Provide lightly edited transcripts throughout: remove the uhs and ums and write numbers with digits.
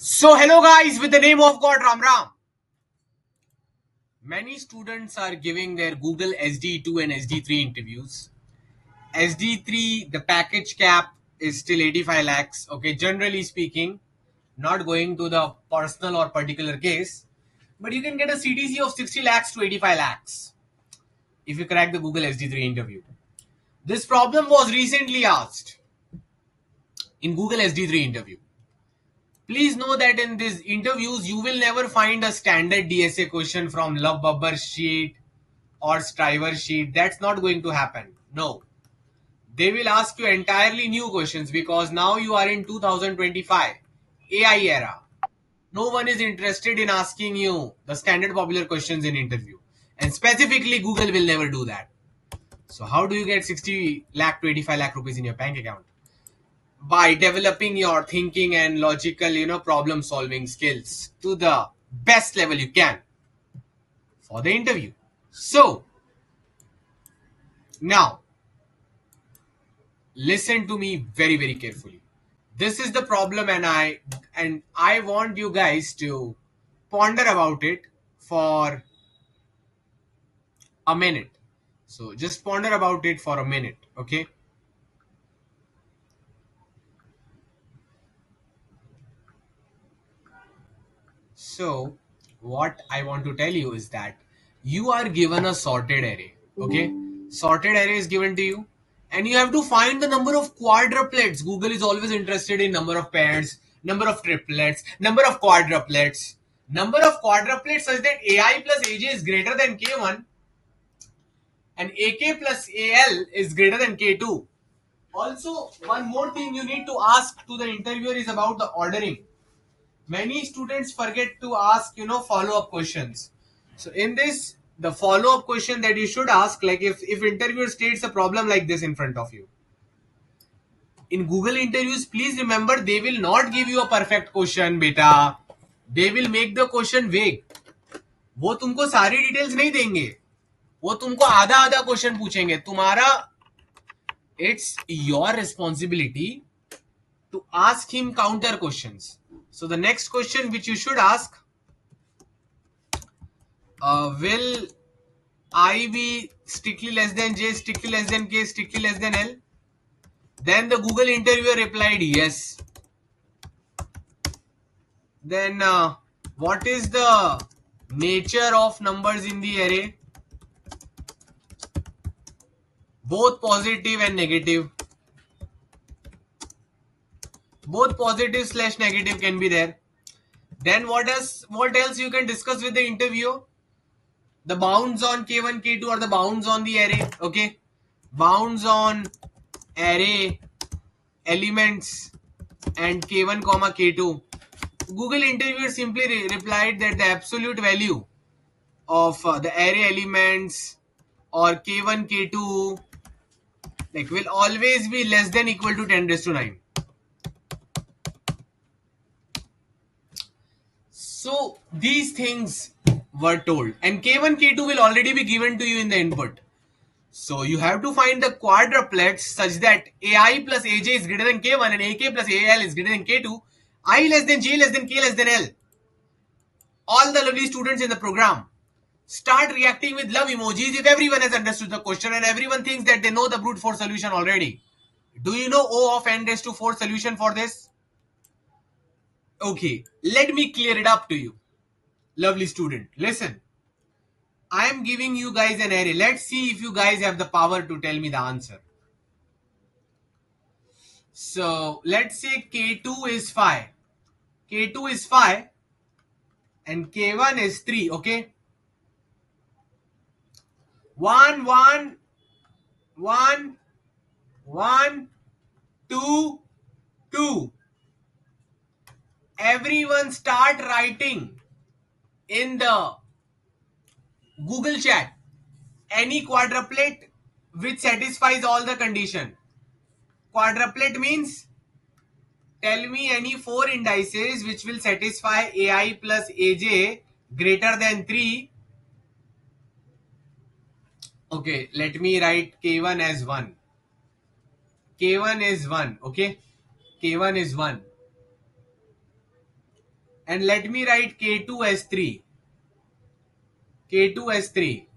So hello guys, with the name of God, Ram Ram. Many students are giving their Google SD2 and SD3 interviews. SD3, the package cap is still 85 lakhs. Okay, generally speaking, not going to the personal or particular case, but you can get a CTC of 60 lakhs to 85 lakhs if you crack the Google SD3 interview. This problem was recently asked in Google SD3 interview. Please know that in these interviews, you will never find a standard DSA question from Love Babbar sheet or Striver sheet. That's not going to happen. No. They will ask you entirely new questions because now you are in 2025 AI era. No one is interested in asking you the standard popular questions in interview. And specifically, Google will never do that. So how do you get 60 lakh to 85 lakh rupees in your bank account? By developing your thinking and logical problem solving skills to the best level you can for the interview. So now listen to me very carefully. This is the problem, and I want you guys to ponder about it for a minute. So just ponder about it for a minute. Okay, so what I want to tell you is that you are given a sorted array. Okay, sorted array is given to you, and you have to find the number of quadruplets. Google is always interested in number of pairs, number of triplets, number of quadruplets. Number of quadruplets such that AI plus AJ is greater than K1 and AK plus AL is greater than K2. Also, one more thing you need to ask to the interviewer is about the ordering. Many students forget to ask follow-up questions. So in this, the follow-up question that you should ask, like if interviewer states a problem like this in front of you in Google interviews, please remember they will not give you a perfect question, beta. They will make the question vague. वो तुमको सारी details नहीं देंगे, वो तुमको आधा आधा question पूछेंगे. तुम्हारा it's your responsibility to ask him counter questions. So the next question which you should ask, will I be strictly less than J, strictly less than K, strictly less than L? Then the Google interviewer replied yes. Then what is the nature of numbers in the array? Both positive and negative. Both positive / negative can be there. Then what else you can discuss with the interviewer? The bounds on K1, K2 or the bounds on the array. Okay. Bounds on array elements and K1 comma K2. Google interviewer simply replied that the absolute value of the array elements or K1, K2 like will always be less than equal to 10 raised to 9. So these things were told, and K1, K2 will already be given to you in the input. So you have to find the quadruplets such that AI plus AJ is greater than K1 and AK plus AL is greater than K2, I less than J less than K less than L. All the lovely students in the program, start reacting with love emojis if everyone has understood the question and everyone thinks that they know the brute force solution already. Do you know O of n raised to 4 solution for this? Okay, let me clear it up to you. Lovely student, listen. I am giving you guys an array. Let's see if you guys have the power to tell me the answer. So let's say K2 is 5. K2 is 5 and K1 is 3. Okay. 1, 1, 1, 1, 2, 2. Everyone start writing in the Google chat any quadruplet which satisfies all the condition. Quadruplet means tell me any 4 indices which will satisfy AI plus AJ greater than 3. Okay, let me write K1 as 1. K1 is 1. Okay, K1 is 1. and let me write K2 as 3. K2 as 3.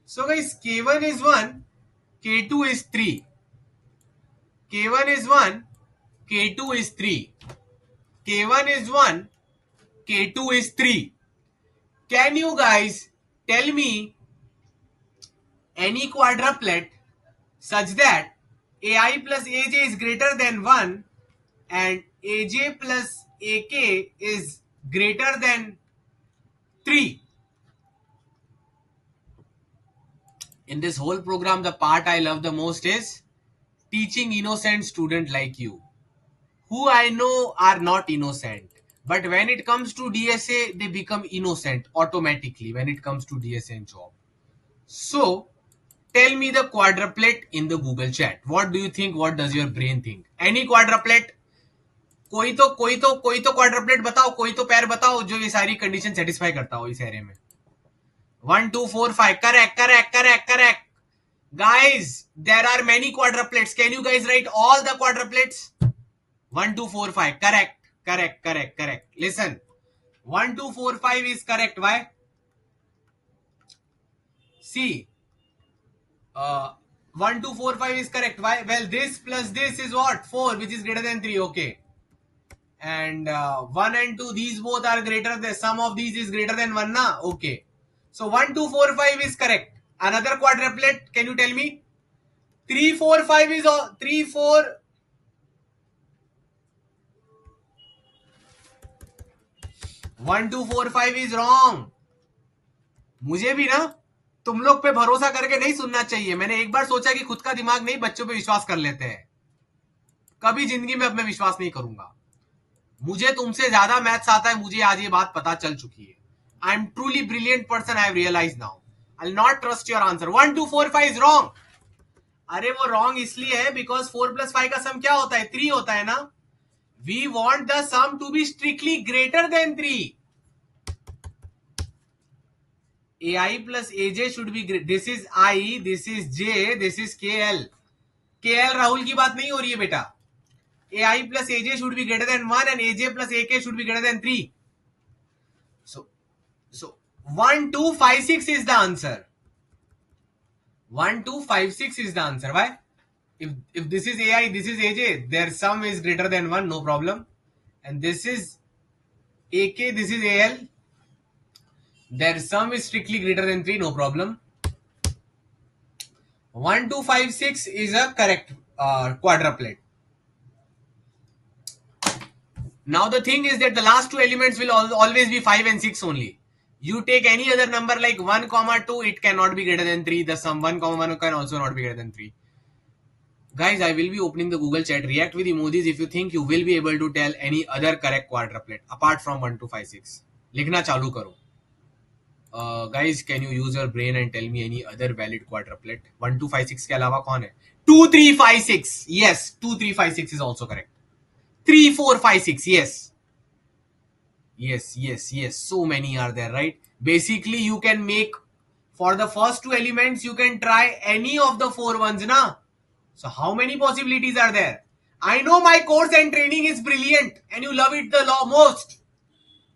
So guys, K1 is 1, K2 is 3. K1 is 1, K2 is 3. K1 is 1, K2 is 3. Can you guys tell me any quadruplet such that AI plus AJ is greater than 1 and AJ plus AK is greater than 3? In this whole program, the part I love the most is teaching innocent student like you, who I know are not innocent. But when it comes to DSA, they become innocent automatically when it comes to DSA and job. So, tell me the quadruplet in the Google chat. What do you think? What does your brain think? Any quadruplet? कोई तो क्वाड्रप्लेट बताओ, कोई तो पैर बताओ जो ये सारी कंडीशन सेटिस्फाई करता हो इस एरे में. 1 2 4 5. Correct. Guys, there are many quadruplets. Can you guys write all the quadruplets? 1 2 4 5. Correct. Listen, 1 2 4 5 is correct. Why? See, 1 2 4 5 is correct. Why? Well, this plus this is what? 4, which is greater than 3. Okay. And 1 and 2, these both are greater than, sum of these is greater than 1 na. Okay, so 1 2 4 5 is correct. Another quadruplet, can you tell me? 3 4 5 is 3 4. 1 2 4 5 is wrong. मुझे भी ना तुम लोग पे भरोसा करके नहीं सुनना चाहिए. मैंने एक बार सोचा कि खुद का दिमाग नहीं, बच्चों पे विश्वास कर लेते हैं. कभी जिंदगी में अब मैं विश्वास नहीं करूंगा. मुझे तुमसे ज्यादा मैथ्स आता है, मुझे आज ये बात पता चल चुकी है. I am truly brilliant person, I have realise now. I will not trust your answer. 1 2 4 5 is wrong. अरे वो रॉन्ग इसलिए है बिकॉज 4 + 5 का सम क्या होता है? 3 होता है ना. We want the sum to be strictly greater than 3. AI plus AJ should be great. This is I, this is J, this is KL. KL Rahul की बात नहीं हो रही है बेटा. AI plus AJ should be greater than 1 and AJ plus AK should be greater than 3. So 1 2 5 6 is the answer. 1 2 5 6 is the answer. Why? If this is AI, this is AJ, their sum is greater than 1, no problem. And this is AK, this is AL, their sum is strictly greater than 3, no problem. 1 2 5 6 is a correct quadruplet. Now the thing is that the last two elements will always be 5 and 6 only. You take any other number like 1 comma 2, it cannot be greater than 3. The sum 1 comma 1 can also not be greater than 3. Guys, I will be opening the Google chat. React with emojis if you think you will be able to tell any other correct quadruplet apart from 1 2 5 6. लिखना चालू करो. Guys, can you use your brain and tell me any other valid quadruplet? 1 2 5 6 के अलावा कौन है? 2 3 5 6. Yes, 2 3 5 6 is also correct. 3 4 5 6. Yes. So many are there, right? Basically, you can make for the first two elements, you can try any of the 4 ones, na? So how many possibilities are there? I know my course and training is brilliant and you love it the most.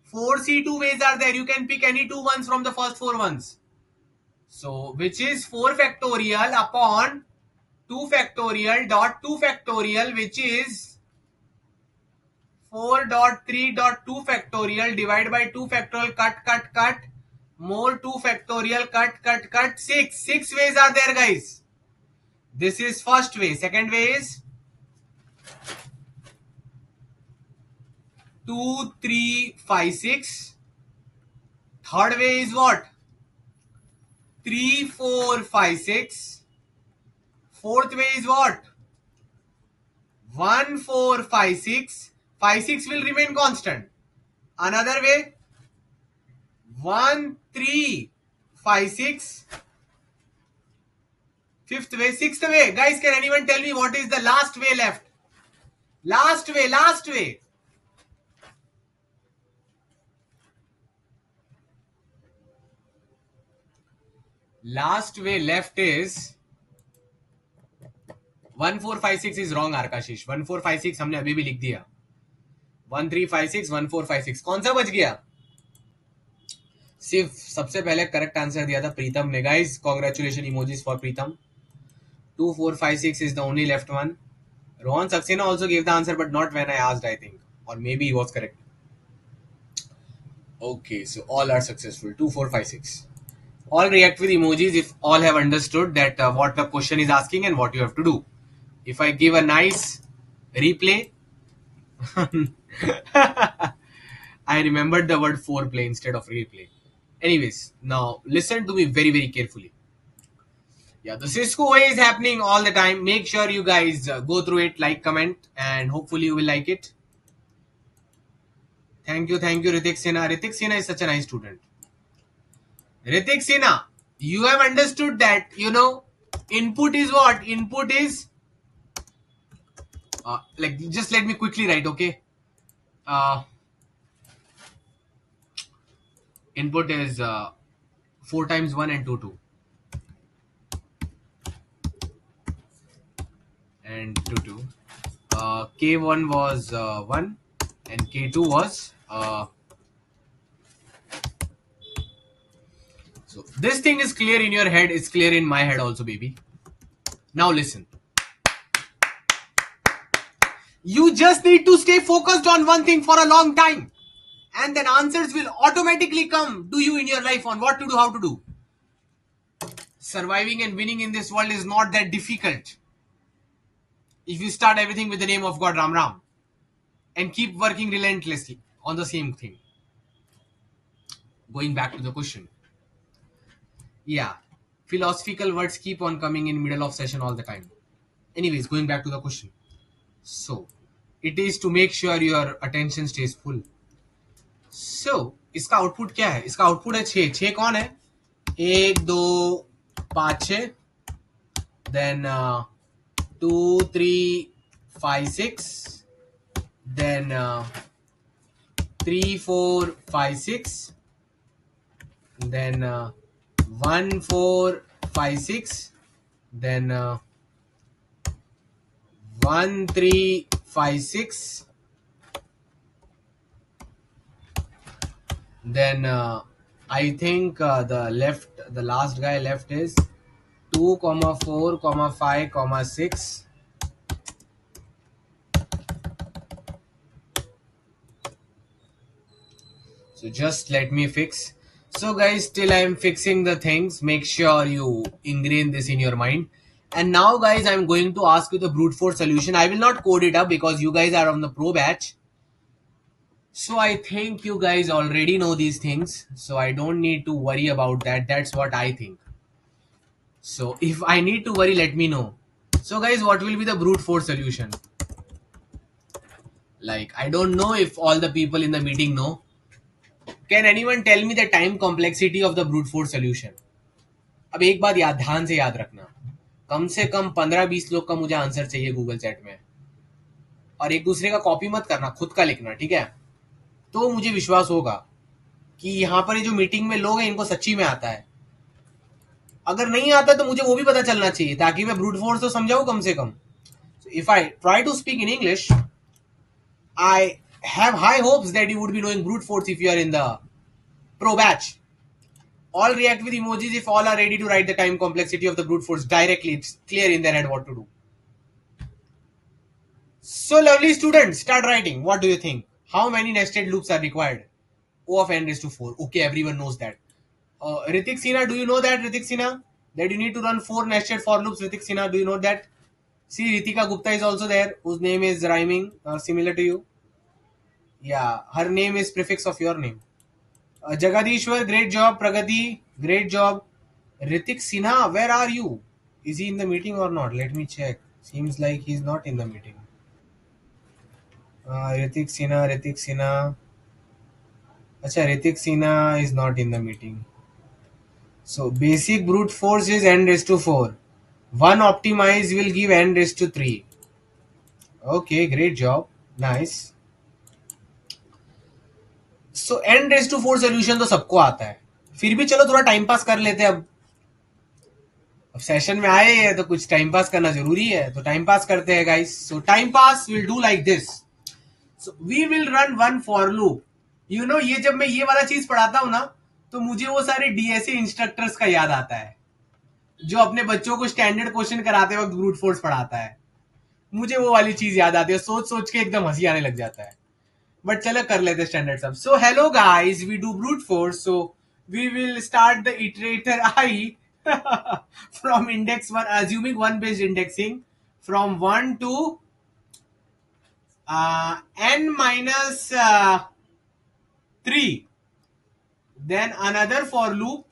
4 C2 ways are there. You can pick any 2 ones from the first 4 ones. So which is 4 factorial upon 2 factorial dot 2 factorial, which is 4.3.2 factorial divided by 2 factorial, cut, more 2 factorial, cut, 6 ways are there, guys. This is first way. Second way is 2 3 5 6. Third way is what? 3 4 5 6. Fourth way is what? 1 4 5 6. 5 6 will remain constant. Another way, 1 3 5 6. Fifth way. Sixth way. Guys, can anyone tell me what is the last way left? Last way. Last way left is 1 4 5 6 is wrong, आरकाशीष. 1 4 5 6 हमने अभी भी लिख दिया. 1356 1456 कौन सा बच गया? सिर्फ सबसे पहले करेक्ट आंसर दिया था प्रीतम ने. Guys congratulation emojis for Pritam. 2456 is the only left one. Rohan Saxena also gave the answer, but not when I asked, I think. Or maybe he was correct. Okay, so all are successful. 2456. All react with emojis if all have understood that what the question is asking and what you have to do. If I give a nice replay, I remembered the word foreplay instead of replay. Anyways, now listen to me very, very carefully. Yeah, the Cisco way is happening all the time. Make sure you guys go through it, like, comment, and hopefully you will like it. Thank you, Ritik Sinha. Ritik Sinha is such a nice student. Ritik Sinha, you have understood that, input is what? Input is, just let me quickly write, okay? Input is 4 times 1 and 2, 2. And 2, 2. K1 was 1 and K2 was... so this thing is clear in your head. It's clear in my head also, baby. Now listen. You just need to stay focused on one thing for a long time. And then answers will automatically come to you in your life on what to do, how to do. Surviving and winning in this world is not that difficult. If you start everything with the name of God, Ram Ram, and keep working relentlessly on the same thing. Going back to the question. Yeah, philosophical words keep on coming in middle of session all the time. Anyways, going back to the question. So, it is to make sure your attention stays full. So, इसका output क्या है? इसका output है 6. 6 कौन है? 1 2 5 6. Then 2 3 5 6. Then 3 4 5 6. Then 1 4 5 6. Then 1 3 5 6. Then I think the last guy left is 2 4 5 6. So just let me fix. So guys, till I am fixing the things, make sure you ingrain this in your mind. And now guys, I'm going to ask you the brute force solution. I will not code it up because you guys are on the pro batch. So I think you guys already know these things. So I don't need to worry about that. That's what I think. So if I need to worry, let me know. So guys, what will be the brute force solution? Like, I don't know if all the people in the meeting know. Can anyone tell me the time complexity of the brute force solution? अब एक बात ध्यान से याद रखना, कम से कम 15-20 लोग का मुझे आंसर चाहिए गूगल चैट में, और एक दूसरे का कॉपी मत करना, खुद का लिखना, ठीक है? तो मुझे विश्वास होगा कि यहाँ पर ये जो मीटिंग में लोग हैं इनको सच्ची में आता है. अगर नहीं आता तो मुझे वो भी पता चलना चाहिए ताकि मैं ब्रूट फोर्स तो समझाऊं कम से कम. If I try to speak in English, I have high hopes that you would be knowing brute force if you are in the pro batch. All react with emojis if all are ready to write the time complexity of the brute force directly. It's clear in their head what to do. So lovely students, start writing. What do you think? How many nested loops are required? O of n raised to 4. Okay, everyone knows that. Ritik Sinha, do you know that, Ritik Sinha? That you need to run 4 nested for loops, Ritik Sinha. Do you know that? See, Ritika Gupta is also there, whose name is rhyming, similar to you. Yeah, her name is prefix of your name. Jagadishwar, great job. Pragati, great job. Ritik Sinha, where are you? Is he in the meeting or not? Let me check. Seems like he's not in the meeting. Ritik Sinha. Acha, Ritik Sinha is not in the meeting. So, basic brute force is n raised to 4. 1 optimize will give n raised to 3. Okay, great job. Nice. So n raise to 4 solution तो सबको आता है, फिर भी चलो थोड़ा time pass कर लेते हैं. अब सेशन में आए हैं तो कुछ टाइम पास करना जरूरी है, तो टाइम पास करते हैं guys. So time pass will do like this. We will run one for loop. You know, ये जब मैं ये वाला चीज पढ़ाता हूं ना, तो मुझे वो सारे डीएसए इंस्ट्रक्टर्स का याद आता है जो अपने बच्चों को स्टैंडर्ड क्वेश्चन कराते वक्त ब्रूट फोर्स पढ़ाता है. मुझे वो वाली चीज याद आती है, सोच सोच के एकदम हंसी आने लग जाता है. बट चलो कर लेते स्टैंडर्ड सब. So hello guys, we do brute force. So we will start the iterator i from index 1, assuming 1 based indexing, from 1 to n minus 3. Then another for loop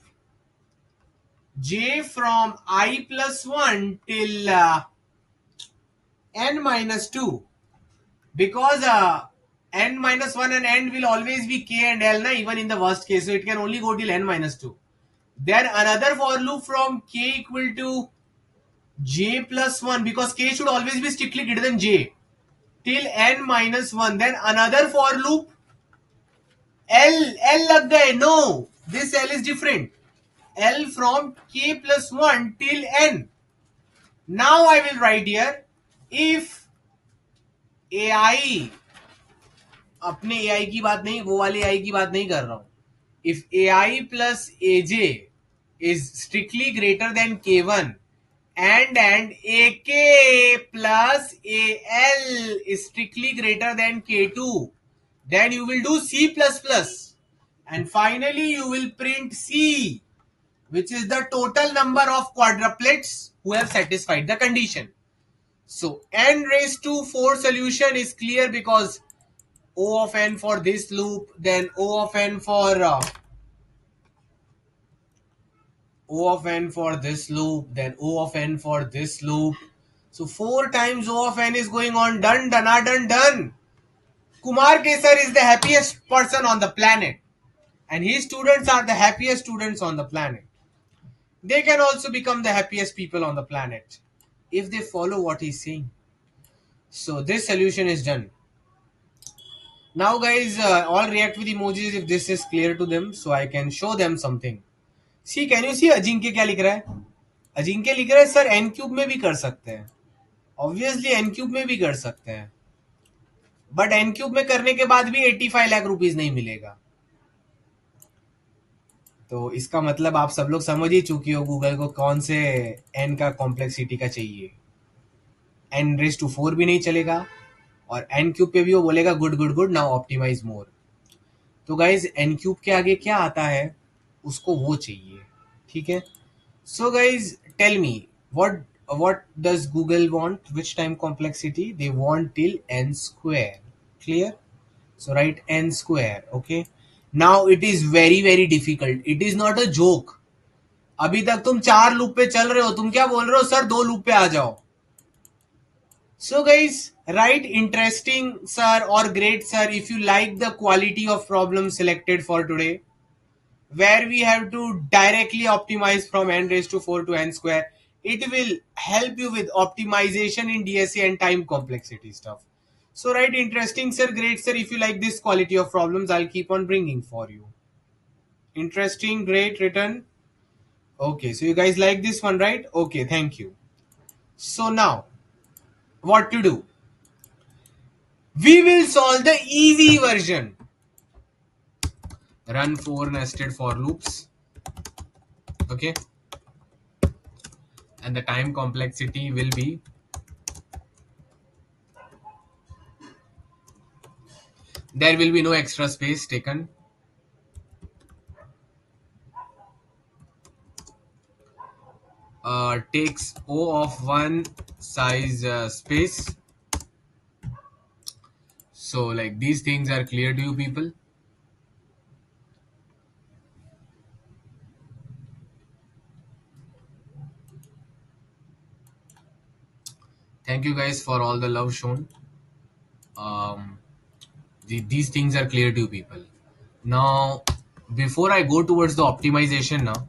j from I plus 1 till n minus 2, because n minus 1 and n will always be k and l, na, even in the worst case, so it can only go till n minus 2. Then another for loop from k equal to j plus 1, because k should always be strictly greater than j, till n minus 1. Then another for loop L lag gaye. No, this L is different. L from k plus 1 till n. Now I will write here, if AI, अपने AI की बात नहीं, वो वाले AI की बात नहीं कर रहा हूं. If AI plus AJ is strictly greater than K1 and AK plus AL is strictly greater than K2, then you will do C++, and finally you will print C, which is the total number of quadruplets who have satisfied the condition. So n raised to 4 solution is clear, because O of n for this loop, then O of n for O of n for this loop, then O of n for this loop. So 4 times O of n is going on. Done, done. Kumar Kesar is the happiest person on the planet, and his students are the happiest students on the planet. They can also become the happiest people on the planet if they follow what he's saying. So this solution is done. Now guys, all react with emojis if this is clear to them, so I can show them something. See, can you see Ajinkya क्या लिख रहा है? अजिंक्य लिख रहा है sir n cube में भी कर सकते हैं. ऑब्वियसली n क्यूब में भी कर सकते हैं, बट n क्यूब में करने के बाद भी 85 लाख रुपीज नहीं मिलेगा. तो इसका मतलब आप सब लोग समझ ही चुकी हो गूगल को कौन से n का कॉम्प्लेक्सिटी का चाहिए. n रेज टू 4 भी नहीं चलेगा, और n क्यूब पे भी वो बोलेगा good good good, now optimize more. तो गाइज n क्यूब के आगे क्या आता है, उसको वो चाहिए. ठीक है. So guys tell me, what does Google want? Which time complexity? They want till n square. Clear? So write n square. Okay. Now it is very very difficult. It is not a joke. अभी तक तुम 4 loop पे चल रहे हो, तुम क्या बोल रहे हो सर 2 लूप पे आ जाओ. So guys, write interesting sir or great sir if you like the quality of problem selected for today, where we have to directly optimize from n raised to 4 to n square. It will help you with optimization in DSA and time complexity stuff. So write interesting sir, great sir if you like this quality of problems. I'll keep on bringing for you. Interesting, great, written. Okay, so you guys like this one, right? Okay, thank you. So now, what to do? We will solve the easy version. Run 4 nested for loops. Okay. And the time complexity will be there will be no extra space taken. Takes O of 1 size space. So like these things are clear to you people. Thank you guys for all the love shown. These things are clear to you people. Now, before I go towards the optimization now,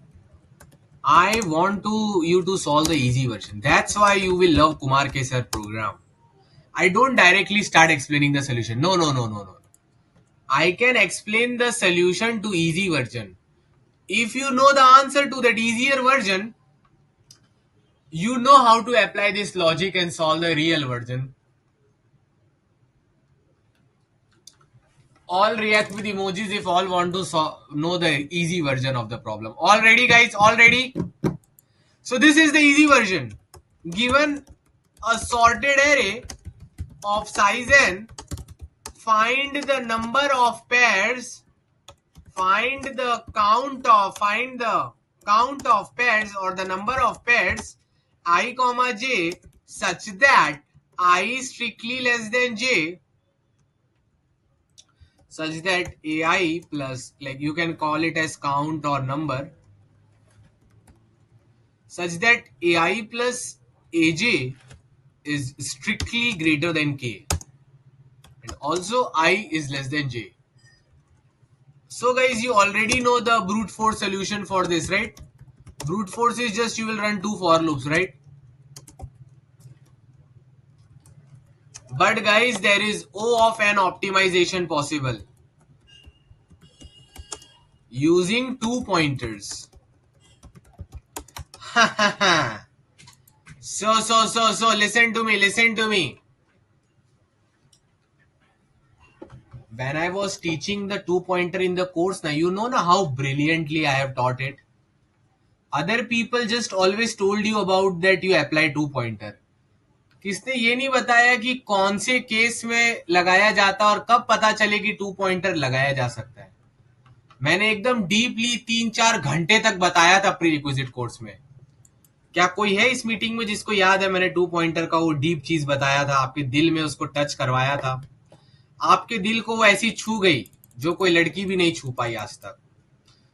I want you to solve the easy version. That's why you will love Kumar Kesar program. I don't directly start explaining the solution. No. I can explain the solution to easy version. If you know the answer to that easier version, you know how to apply this logic and solve the real version. All react with emojis if all want to know the easy version of the problem. All ready, guys? All ready? So this is the easy version. Given a sorted array of size n, find the number of pairs, find the count of pairs or the number of pairs I comma j such that I is strictly less than j, such that ai plus, like you can call it as count or number, such that ai plus aj is strictly greater than k and also I is less than j. So guys, you already know the brute force solution for this, right? Brute force is just you will run two for loops, right? But guys, there is O of n optimization possible using two pointers. So listen to me. When I was teaching the two pointer in the course, now you know how brilliantly I have taught it. Other people just always told you about that you apply two pointer. किसने ये नहीं बताया कि कौन से case में लगाया जाता और कब पता चले कि टू पॉइंटर लगाया जा सकता है. मैंने एकदम डीपली 3-4 घंटे तक बताया था प्री रिक्विजिट कोर्स में. क्या कोई है इस मीटिंग में जिसको याद है मैंने टू पॉइंटर का वो डीप चीज बताया था, आपके दिल में उसको टच करवाया था, आपके दिल को वो ऐसी छू गई जो कोई लड़की भी नहीं छू पाई आज तक.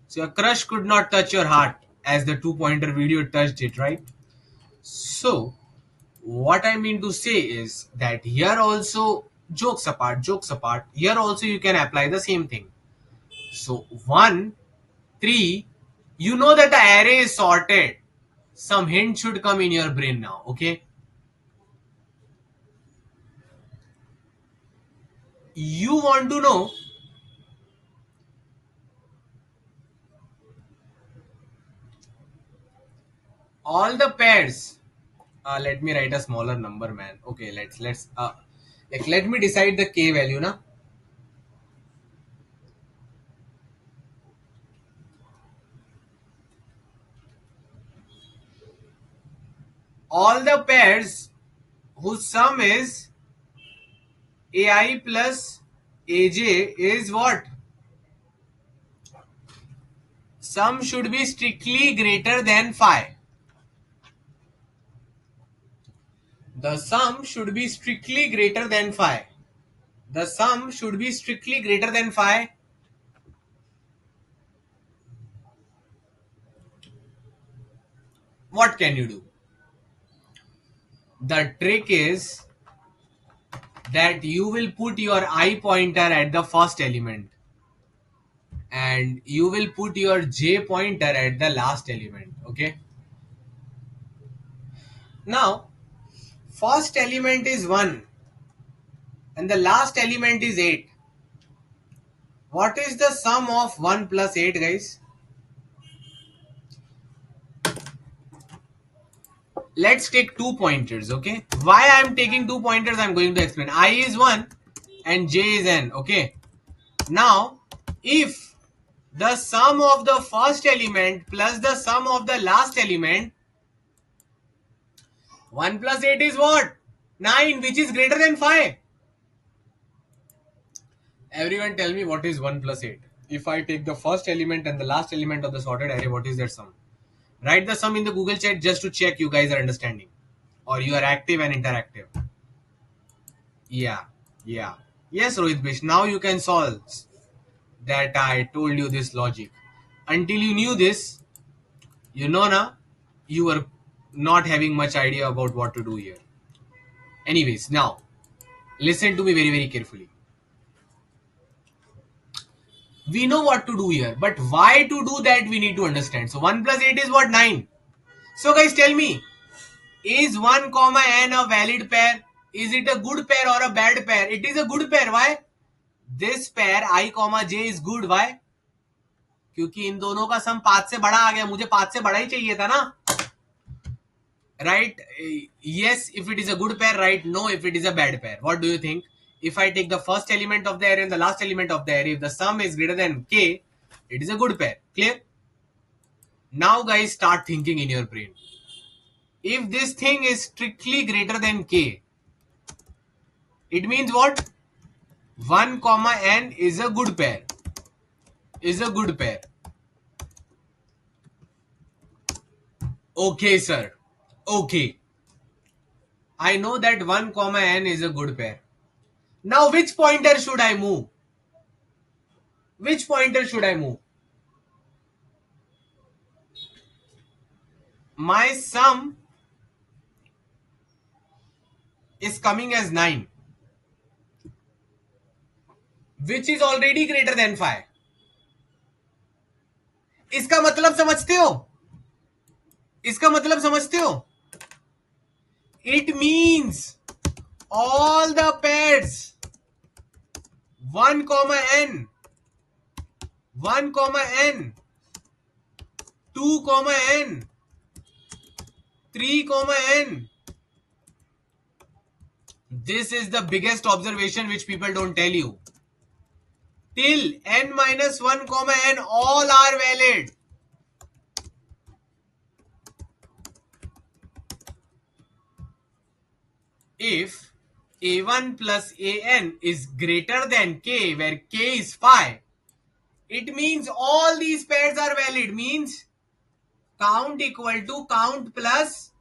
So your crush could not touch your heart as the two pointer video touched it, right? So what I mean to say is that here also, jokes apart, here also you can apply the same thing. So 1, 3, you know that the array is sorted. Some hint should come in your brain now, okay? You want to know all the pairs. Let me write a smaller number, man. Okay, let's let me decide the k value na. All the pairs whose sum is ai plus aj is what? Sum should be strictly greater than phi. The sum should be strictly greater than phi. The sum should be strictly greater than phi. What can you do? The trick is that you will put your I pointer at the first element and you will put your j pointer at the last element, okay? Now, first element is 1 and the last element is 8. What is the sum of 1 plus 8, guys? Let's take two pointers, okay? Why I am taking two pointers, I am going to explain. I is 1 and j is n, okay? Now, if the sum of the first element plus the sum of the last element, 1 plus 8 is what? 9, which is greater than 5. Everyone tell me what is 1 plus 8. If I take the first element and the last element of the sorted array, what is their sum? Write the sum in the Google chat just to check you guys are understanding. Or you are active and interactive. Yeah. Yes, Rohit Bish. Now you can solve that I told you this logic. Until you knew this, you know na, you were not having much idea about what to do here. Anyways, now, listen to me very, very carefully. We know what to do here, but why to do that we need to understand. So 1 plus 8 is what? 9. So guys, tell me, is 1 comma n a valid pair? Is it a good pair or a bad pair? It is a good pair. Why? This pair I comma j is good. Why? क्योंकि इन दोनों का सम 5 से बड़ा आ गया. मुझे 5 से बड़ा ही चाहिए था ना. Right? Yes, if it is a good pair, right? No, if it is a bad pair. What do you think? if I take the first element of the array and the last element of the array, if the sum is greater than k, it is a good pair. Clear? Now guys, start thinking in your brain. If this thing is strictly greater than k, it means what? 1 comma n is a good pair. Is a good pair. Okay, sir. Okay. I know that 1 comma n is a good pair. Now which pointer should I move? Which pointer should I move? My sum is coming as 9, which is already greater than 5. इसका मतलब समझते हो? इसका मतलब समझते हो? It means all the pairs 1 comma n, 1 comma n, 2 comma n, 3 comma n. This is the biggest observation which people don't tell you. Till n minus 1 comma n, all are valid. If a1 plus an is greater than k, where k is 5, it means all these pairs are valid. Means count equal to count plus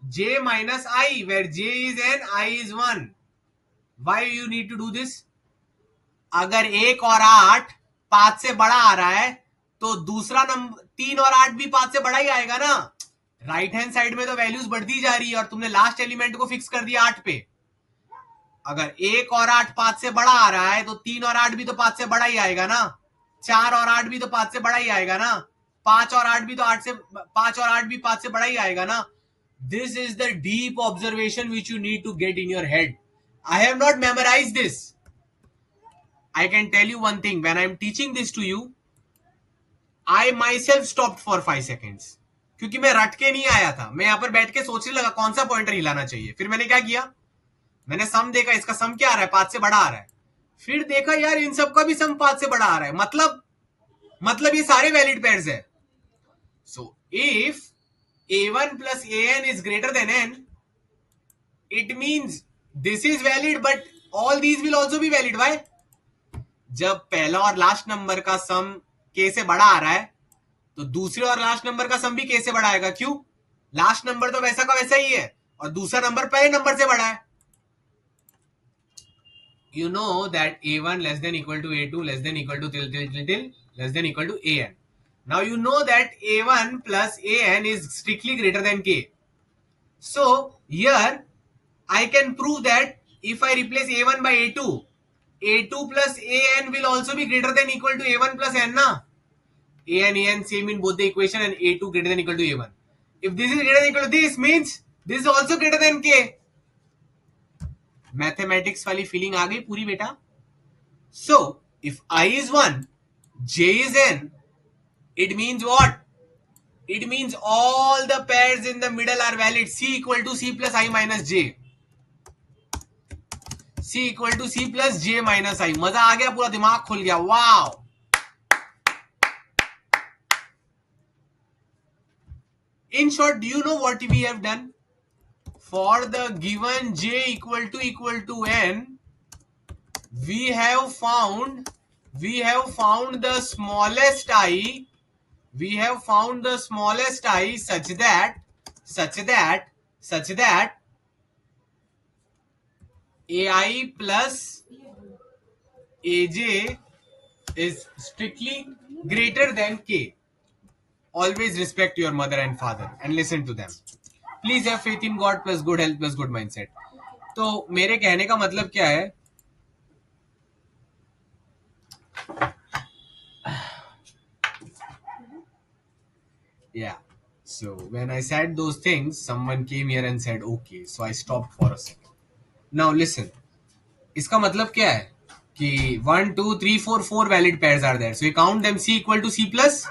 j minus I, where j is n, I is 1. Why you need to do this? अगर 1 और 8 5 से बड़ा आ रहा है तो दूसरा number 3 और 8 भी 5 से बड़ा ही आएगा ना. राइट हैंड साइड में तो वैल्यूज बढ़ती जा रही है और तुमने लास्ट एलिमेंट को फिक्स कर दिया 8 पे. अगर 1 और 8 5 से बड़ा आ रहा है तो 3 और 8 भी तो 5 से बड़ा ही आएगा ना. 4 और 8 भी तो 5 से बड़ा ही आएगा ना. 5 और 8 भी तो 5 और 8 भी 5 से बड़ा ही आएगा ना. This is the deep observation which you need to get in your head. I have not memorized this. I can tell you one thing. When I am teaching this to you, I myself stopped for 5 seconds. क्योंकि मैं रट के नहीं आया था. मैं यहां पर बैठ के सोचने लगा कौन सा पॉइंटर हिलाना चाहिए. फिर मैंने क्या किया? मैंने सम देखा, इसका सम क्या आ रहा है? 5 से बड़ा आ रहा है. फिर देखा यार इन सब का भी सम 5 से बड़ा आ रहा है. मतलब ये सारे वैलिड पेयर्स है. So if a1 plus an is greater than n, it means this is valid but all these will also be valid. Why? जब पहला और लास्ट नंबर का सम k से बड़ा आ रहा है तो दूसरे और लास्ट नंबर का सम भी k से बड़ा आएगा. क्यों? लास्ट नंबर तो वैसा का वैसा ही है और दूसरा नंबर पहले नंबर से बड़ा है. You know that a1 less than equal to a2 less than equal to till less than equal to an. Now you know that a1 plus an is strictly greater than k. So here I can prove that if I replace a1 by a2, a2 plus an will also be greater than equal to a1 plus n na. A and an same in both the equation and a2 greater than equal to a1. If this is greater than equal to this, means this is also greater than k. Mathematics वाली feeling आ गई पूरी बेटा. So if I is 1, J is n, it means what? It means all the pairs in the middle are valid. C equal to C plus I minus J. C equal to C plus J minus I. मजा आ गया, पूरा दिमाग खुल गया. Wow. In short, do you know what we have done? For the given j equal to n, we have found the smallest I. We have found the smallest I such that ai plus aj is strictly greater than k. Always respect your mother and father and listen to them. Please have faith in God plus good health plus good mindset. तो मेरे कहने का मतलब क्या है? Yeah. So when I said those things, someone came here and said, okay. So I stopped for a second. Now listen. इसका मतलब क्या है? कि 1, 2, 3, 4, 4 valid pairs are there. So you count them. C equal to C plus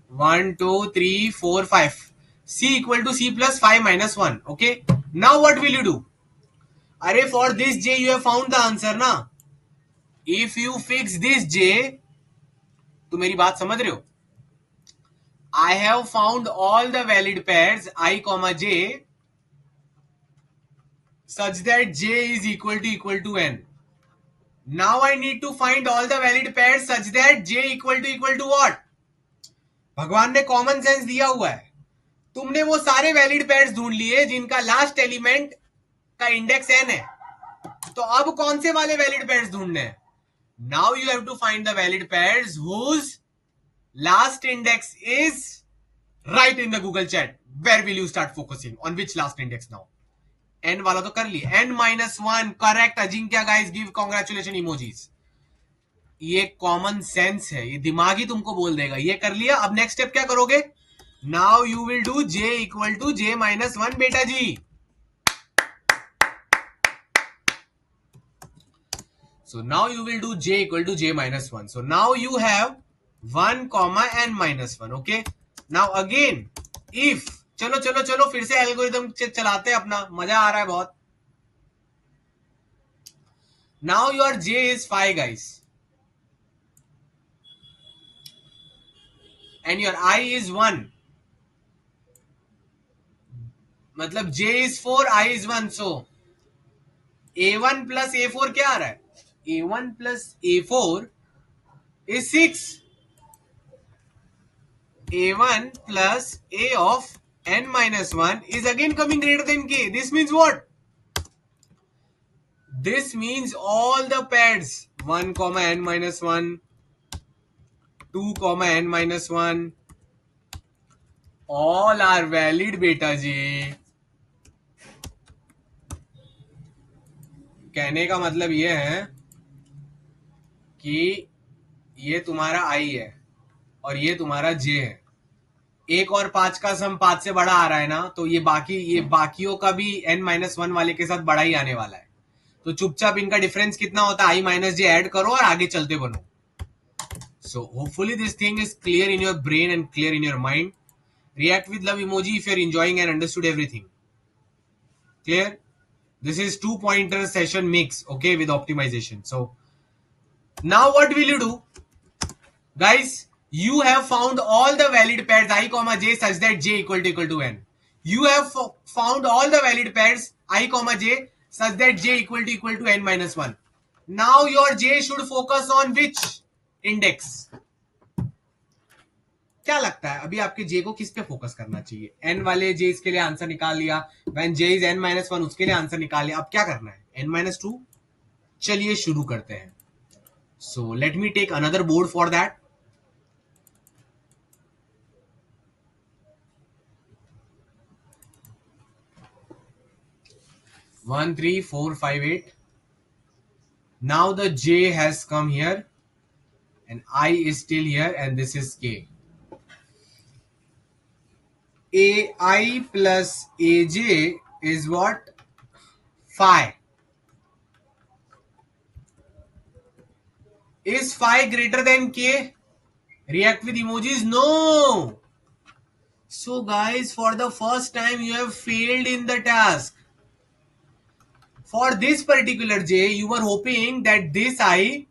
1, 2, 3, 4, 5. C equal to C plus 5 minus 1. Okay. Now what will you do? अरे for this J you have found the answer ना. If you fix this जे, तो मेरी बात समझ रहे हो? I have found all the valid pairs I comma j such that j is equal to n. Now I need to find all the valid pairs such that j equal to what? भगवान ने common sense दिया हुआ है. तुमने वो सारे valid pairs ढूंढ लिए जिनका लास्ट एलिमेंट का इंडेक्स n है. तो अब कौन से वाले वैलिड पेयर्स ढूंढने हैं? Now you have to find the valid pairs whose last index is right in the Google chat. Where will you start focusing? On which last index now? n वाला तो कर लिया. n-1 correct. Ajinkya guys give congratulation emojis. ये common sense है, ये दिमाग ही तुमको बोल देगा. ये कर लिया. अब नेक्स्ट स्टेप क्या करोगे? Now you will do j equal to j-1 बेटा जी. So now you will do j equal to j-1. So now you have 1 comma n-1. Okay. Now again, if चलो चलो चलो फिर से एल्गोरिथम चलाते हैं अपना, मजा आ रहा है बहुत. Now your j is 5 guys and your I is 1. मतलब j is 4, I is 1. So a1 plus a4 क्या आ रहा है? a1 plus a4 is 6. a1 plus a of n-1 is again coming greater than k. This means what? This means all the pairs 1 comma n-1, 2 comma n-1 all are valid बेटा जी. कहने का मतलब ये है कि ये तुम्हारा i है और ये तुम्हारा j है. 1 और 5 का सम 5 से बड़ा आ रहा है ना, तो ये बाकियों का भी n-1 वाले के साथ बड़ा ही आने वाला है. तो चुपचाप इनका डिफरेंस कितना होता है, i माइनस जे ऐड करो और आगे चलते बनो. So hopefully this thing is clear in your brain and clear in your mind. React with love emoji if you are enjoying and understood everything. Clear? This is 2-pointer session mix, okay, with optimization. So now what will you do? Guys, you have found all the valid pairs I comma j such that j equal to n. You have found all the valid pairs I comma j such that j equal to n-1. Now your j should focus on which index? क्या लगता है अभी आपके जे को किस पे focus करना चाहिए? एन वाले जे के लिए आंसर निकाल लिया. व्हेन जे इज n-1 उसके लिए आंसर निकाल लिया. अब क्या करना है? n-2. चलिए शुरू करते हैं. So let me take another board for that. One, 3, 4, 5, 8. Now the j has come here and I is still here and this is k. AI plus AJ is what? Phi. Is phi greater than k? React with emojis? No. So guys, for the first time you have failed in the task. For this particular j, you were hoping that this I,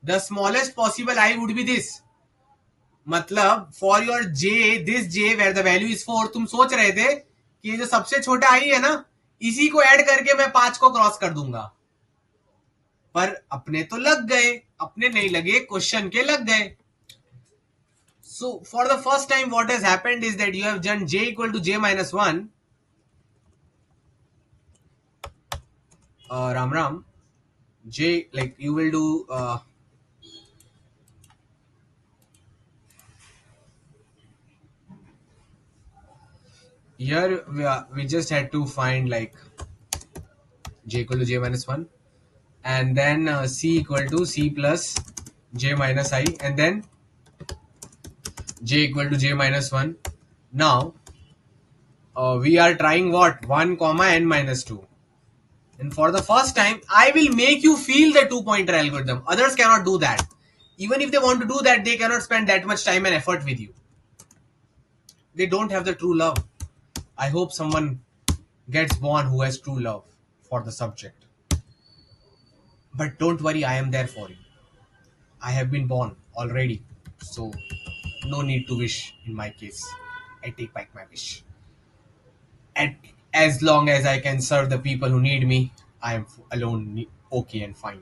the smallest possible I would be this. मतलब for your j, this j where the value is 4, तुम सोच रहे थे कि ये जो सबसे छोटा आई है ना, इसी को ऐड करके मैं 5 को क्रॉस कर दूंगा. पर अपने तो लग गए, अपने नहीं लगे, क्वेश्चन के लग गए. So for the first time what has happened is that you have done j equal to j-1. Ram Ram. j like you will do here we just had to find like j equal to j-1 and then c equal to c plus j minus I and then j equal to j-1. Now we are trying what? 1 comma n-2. And for the first time I will make you feel the 2-pointer algorithm. Others cannot do that. Even if they want to do that, they cannot spend that much time and effort with you. They don't have the true love. I hope someone gets born who has true love for the subject. But don't worry, I am there for you. I have been born already, so no need to wish in my case. I take back my wish. And as long as I can serve the people who need me, I am alone okay and fine.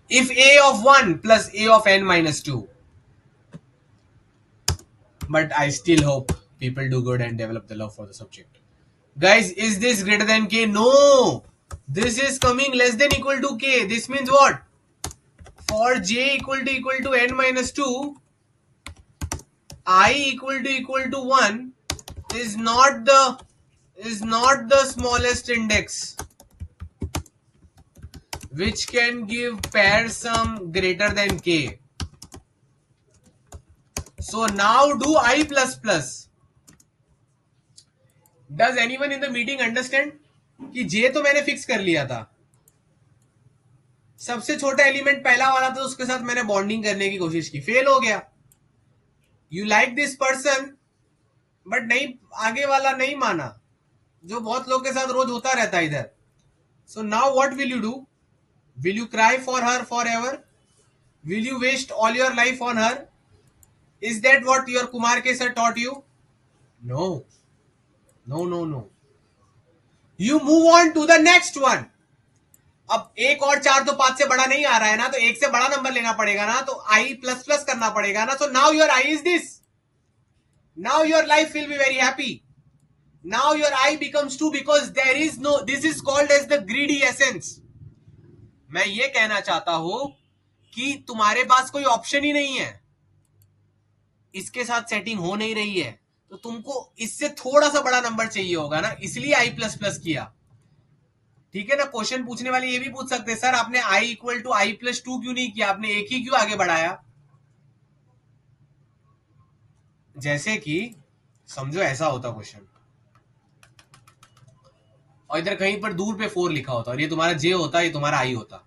If a of 1 plus a of n minus 2, but I still hope people do good and develop the love for the subject. Guys, is this greater than k? No! This is coming less than equal to k. This means what? For j equal to n minus 2, I equal to 1 is not the smallest index which can give pair sum greater than k. So now do I plus plus. Does anyone in the meeting understand कि j तो मैंने fix कर लिया था, सबसे छोटा element पहला वाला था, उसके साथ मैंने बॉन्डिंग करने की कोशिश की, फेल हो गया. You like this person but नहीं, आगे वाला नहीं माना, जो बहुत लोग के साथ रोज होता रहता है इधर. So now what will you do? Will you cry for her forever? Will you waste all your life on her? Is that what your Kumar K sir taught you? No no no no. You move on to the next one. अब एक और 4 तो 5 से बड़ा नहीं आ रहा है ना, तो एक से बड़ा नंबर लेना पड़ेगा ना, तो आई प्लस प्लस करना पड़ेगा ना. So now your i is this. Now your life will be very happy. Now your i becomes 2 because there is no, this is called as the greedy essence. मैं ये कहना चाहता हूं कि तुम्हारे पास कोई ऑप्शन ही नहीं है, इसके साथ सेटिंग हो नहीं रही है, तो तुमको इससे थोड़ा सा बड़ा नंबर चाहिए होगा ना, इसलिए आई प्लस प्लस किया. ठीक है ना. क्वेश्चन पूछने वाले ये भी पूछ सकते हैं, सर आपने i equal to i plus 2 क्यों नहीं किया, आपने एक ही क्यों आगे बढ़ाया? जैसे कि समझो ऐसा होता क्वेश्चन, और इधर कहीं पर दूर पे 4 लिखा होता, और ये तुम्हारा j होता, ये तुम्हारा i होता.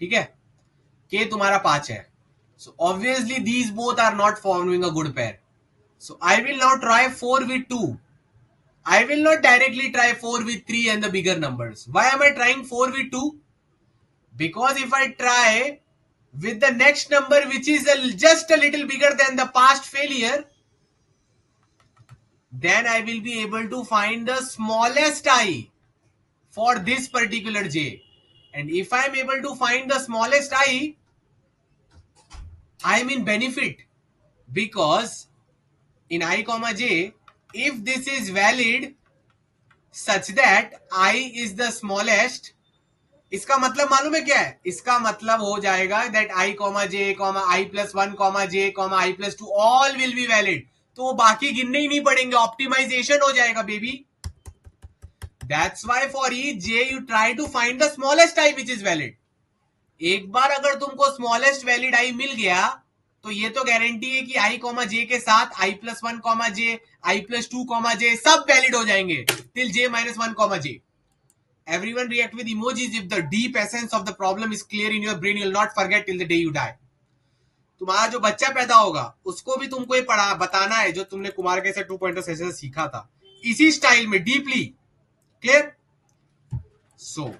ठीक है. k तुम्हारा 5 है. So obviously these both are not forming a good pair. So I will not try 4 with 2. I will not directly try 4 with 3 and the bigger numbers. Why am I trying 4 with 2? Because if I try with the next number which is just a little bigger than the past failure, then I will be able to find the smallest I for this particular j. And if I am able to find the smallest I am in benefit, because in I comma j, if this is valid such that I is the smallest, इसका मतलब मालूम है क्या है? इसका मतलब हो जाएगा that I comma j comma I plus 1 comma j comma I plus 2 all will be valid. तो बाकी गिनने ही नहीं पड़ेंगे, ऑप्टिमाइजेशन हो जाएगा baby. That's why for each j you try to find the smallest I which is valid. एक बार अगर तुमको स्मॉलेस्ट वैलिड आई मिल गया, तो ये तो गारंटी है कि आई कॉमा जे के साथ आई प्लस 1 कॉमा जे, आई प्लस 2 कॉमा जे सब वैलिड हो जाएंगे till j minus 1 comma J. Everyone react with emojis if the deep essence of the problem is clear in your brain. You will not forget till the day you die. तुम्हारा जो बच्चा पैदा होगा उसको भी तुमको ये पढ़ा बताना है जो तुमने कुमार के से 2.0 सेशन सीखा था, इसी स्टाइल में deeply. Clear? So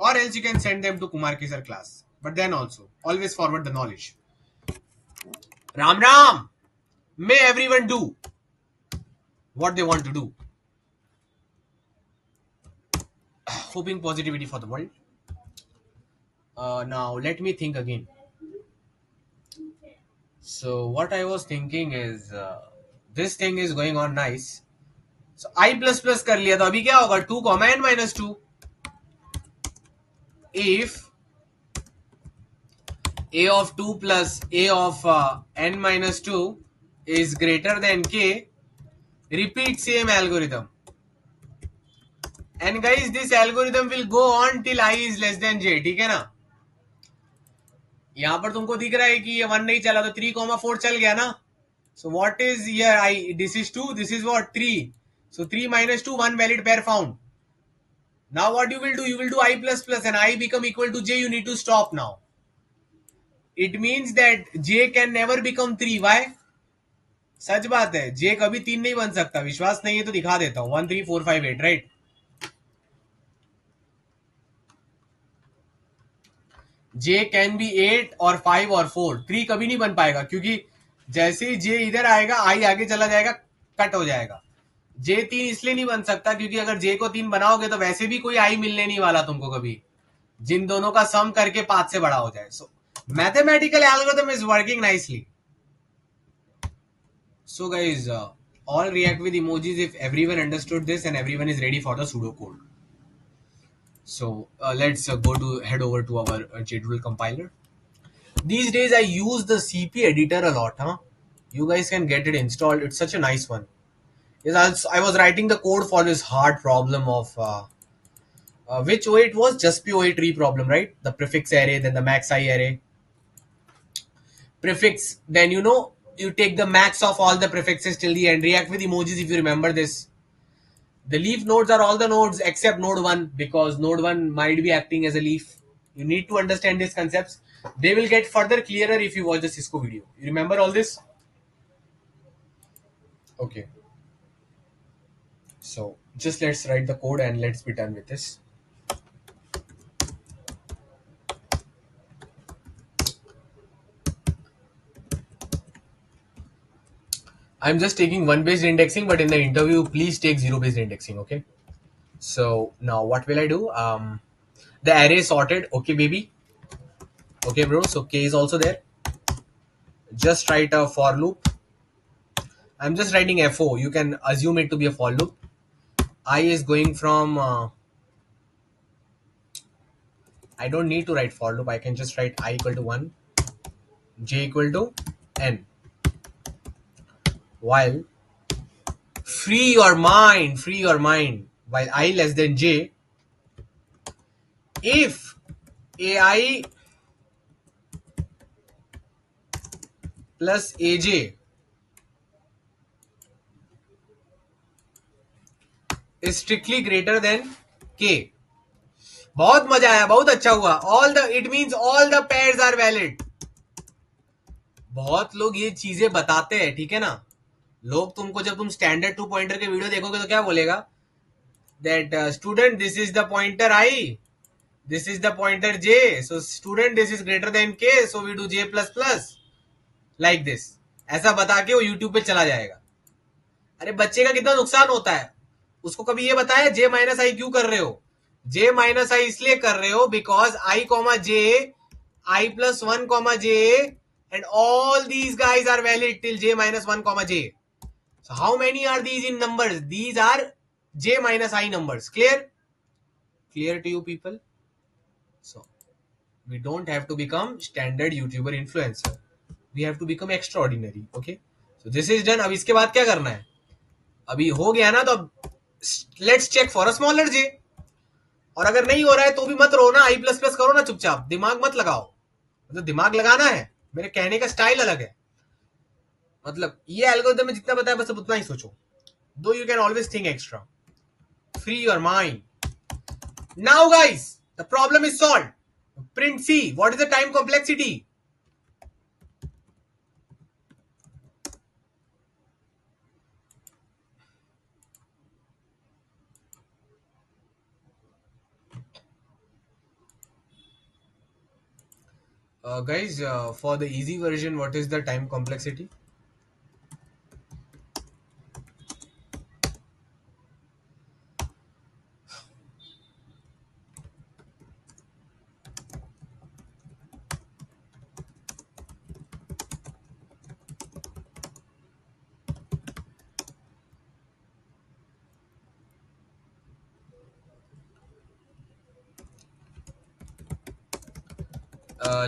or else you can send them to Kumar Kesar class. But then also, always forward the knowledge. Ram Ram! May everyone do what they want to do. Hoping positivity for the world. Now, let me think again. So, what I was thinking is, this thing is going on nice. So, I plus plus कर लिया, तो अभी क्या होगा? 2 comma n minus 2. If a of 2 plus a of n minus 2 is greater than k, repeat same algorithm. And guys, this algorithm will go on till I is less than j. ठीक है ना. यहां पर तुमको दिख रहा है कि ये 1 नहीं चला, तो 3,4 चल गया ना. So what is here? This is 2, this is what? 3. So 3 minus 2, 1 valid pair found. Now what you will do? You will do I plus plus and I become equal to j. You need to stop now. It means that j can never become 3. Why? सच बात है, j कभी 3 नहीं बन सकता. विश्वास नहीं है तो दिखा देता हूं. 1 3 4 5 8, राइट? जे कैन बी 8 और 5 और 4, 3 कभी नहीं बन पाएगा, क्योंकि जैसे ही जे इधर आएगा आई आगे चला जाएगा, कट हो जाएगा। जे 3 इसलिए नहीं बन सकता क्योंकि अगर जे को 3 बनाओगे तो वैसे भी कोई आई मिलने नहीं वाला तुमको कभी, जिन दोनों का सम करके 5 से बड़ा हो जाए। सो mathematical algorithm is working nicely. So guys, all react with emojis if everyone understood this and everyone is ready for the pseudocode. So let's head over to our JDoodle compiler. These days I use the CP editor a lot, huh? You guys can get it installed. It's such a nice one. Yes, I was writing the code for this hard problem of which OA it was, just OA tree problem, right? The prefix array, then the max I array. Prefix, then you take the max of all the prefixes till the end. React with emojis if you remember this. The leaf nodes are all the nodes except node 1 because node 1 might be acting as a leaf. You need to understand these concepts. They will get further clearer if you watch the Cisco video. You remember all this? Okay. So just let's write the code and let's be done with this. I'm just taking one based indexing, but in the interview, please take zero based indexing. Okay. So now what will I do? The array is sorted. Okay, baby. Okay, bro. So K is also there. Just write a for loop. I'm just writing FO. You can assume it to be a for loop. I is going from I don't need to write for loop. I can just write I equal to 1, j equal to n. While free your mind, while I less than j, if ai plus aj is strictly greater than k. बहुत मजा आया, बहुत अच्छा हुआ. It means all the pairs are valid. बहुत लोग ये चीजें बताते हैं, ठीक है ना. लोग तुमको जब तुम स्टैंडर्ड 2 पॉइंटर के वीडियो देखोगे तो क्या बोलेगा, that student this is the pointer I, this is the pointer j, so student this is greater than k, so we do j plus plus like this. ऐसा बता के वो यूट्यूब पे चला जाएगा. अरे बच्चे का कितना नुकसान होता है. उसको कभी ये बताया जे माइनस आई क्यों कर रहे हो. जे माइनस आई इसलिए कर रहे हो because I comma J, I plus one comma J and all these guys are valid till j minus 1 comma j. So how many are these in numbers? These are j minus I numbers. Clear to you people? So we don't have to become standard YouTuber influencer. We have to become extraordinary. Okay. So this is done. अब इसके बाद क्या करना है. अभी हो गया ना, तो let's check for a smaller j. और अगर नहीं हो रहा है तो भी मत रो ना, आई प्लस प्लस करो ना चुपचाप, दिमाग मत लगाओ. मतलब दिमाग लगाना है, मेरे कहने का स्टाइल अलग है. मतलब ये एल्गोरिथम में जितना बताया बस अब उतना ही सोचो. दो you can always think extra. Free your mind. Now guys the problem is solved. Print C. What is the time complexity? Guys, for the easy version, what is the time complexity?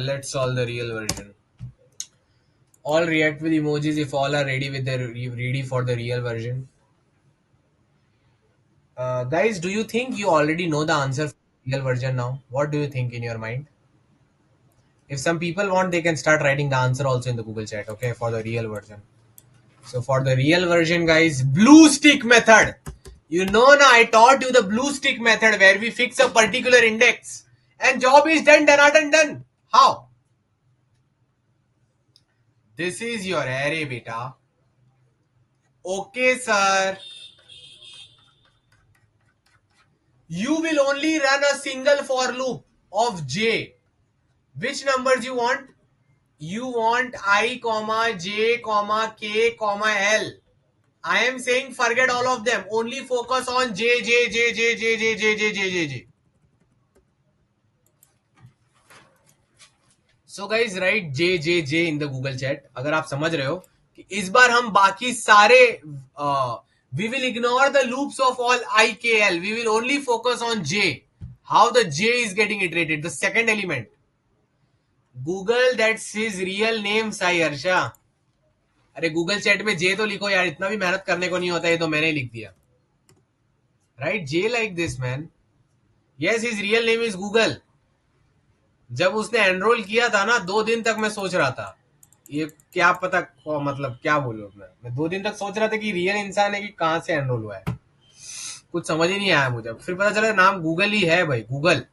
Let's solve the real version. All react with emojis if all are ready for the real version. Guys, do you think you already know the answer for the real version now? What do you think in your mind? If some people want, they can start writing the answer also in the Google chat, okay, for the real version. So for the real version, guys, blue stick method. You know now, I taught you the blue stick method where we fix a particular index and job is done, done. How? This is your array, beta. Okay, sir. You will only run a single for loop of j. Which numbers you want? You want I, J, K, L. I am saying forget all of them. Only focus on J, J, J, J, J, J, J, J, J, J, J. So guys, write J, J, J in the Google chat. अगर आप समझ रहे हो कि इस बार हम बाकी सारे we will ignore the loops of all I, K, L. We will only focus on J. How the J is getting iterated. The second element. Google, that's his real name, Sai Harsha. अरे Google chat में जे तो लिखो यार, इतना भी मेहनत करने को नहीं होता है, तो मैंने लिख दिया. Right J like this man. Yes his real name is Google. जब उसने एनरोल किया था ना, 2 दिन तक मैं सोच रहा था ये क्या पता, मतलब क्या बोलूं मैं 2 दिन तक सोच रहा था कि रियल इंसान है कि कहां से एनरोल हुआ है. कुछ समझ ही नहीं आया मुझे. फिर पता चला नाम गूगल ही है भाई, गूगल.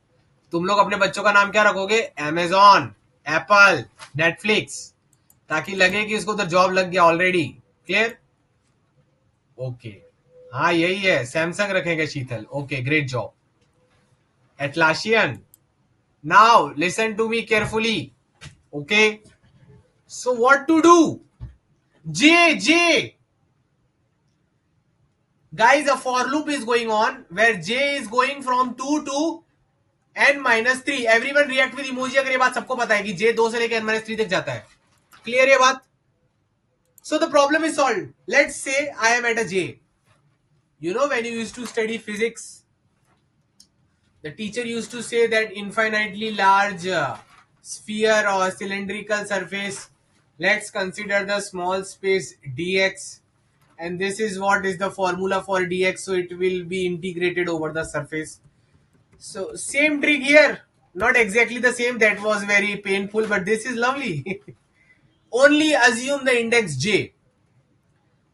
तुम लोग अपने बच्चों का नाम क्या रखोगे? अमेजॉन, एप्पल, नेटफ्लिक्स, ताकि लगे कि इसको तो जॉब लग गया ऑलरेडी. क्लियर? ओके. हाँ यही है. सैमसंग रखेंगे Sheetal. Okay great job. Atlassian. Now listen to me carefully. Okay. So what to do? J. Guys, a for loop is going on where J is going from 2 to n-3. Everyone react with emoji अगर ये बात सबको पता है कि J 2 से लेकर n-3 तक जाता है. Clear ये बात? So the problem is solved. Let's say I am at a J. You know when you used to study physics, the teacher used to say that infinitely large sphere or cylindrical surface, let's consider the small space dx, and this is what is the formula for dx, so it will be integrated over the surface. So same trick here, not exactly the same, that was very painful, but this is lovely. Only assume the index j.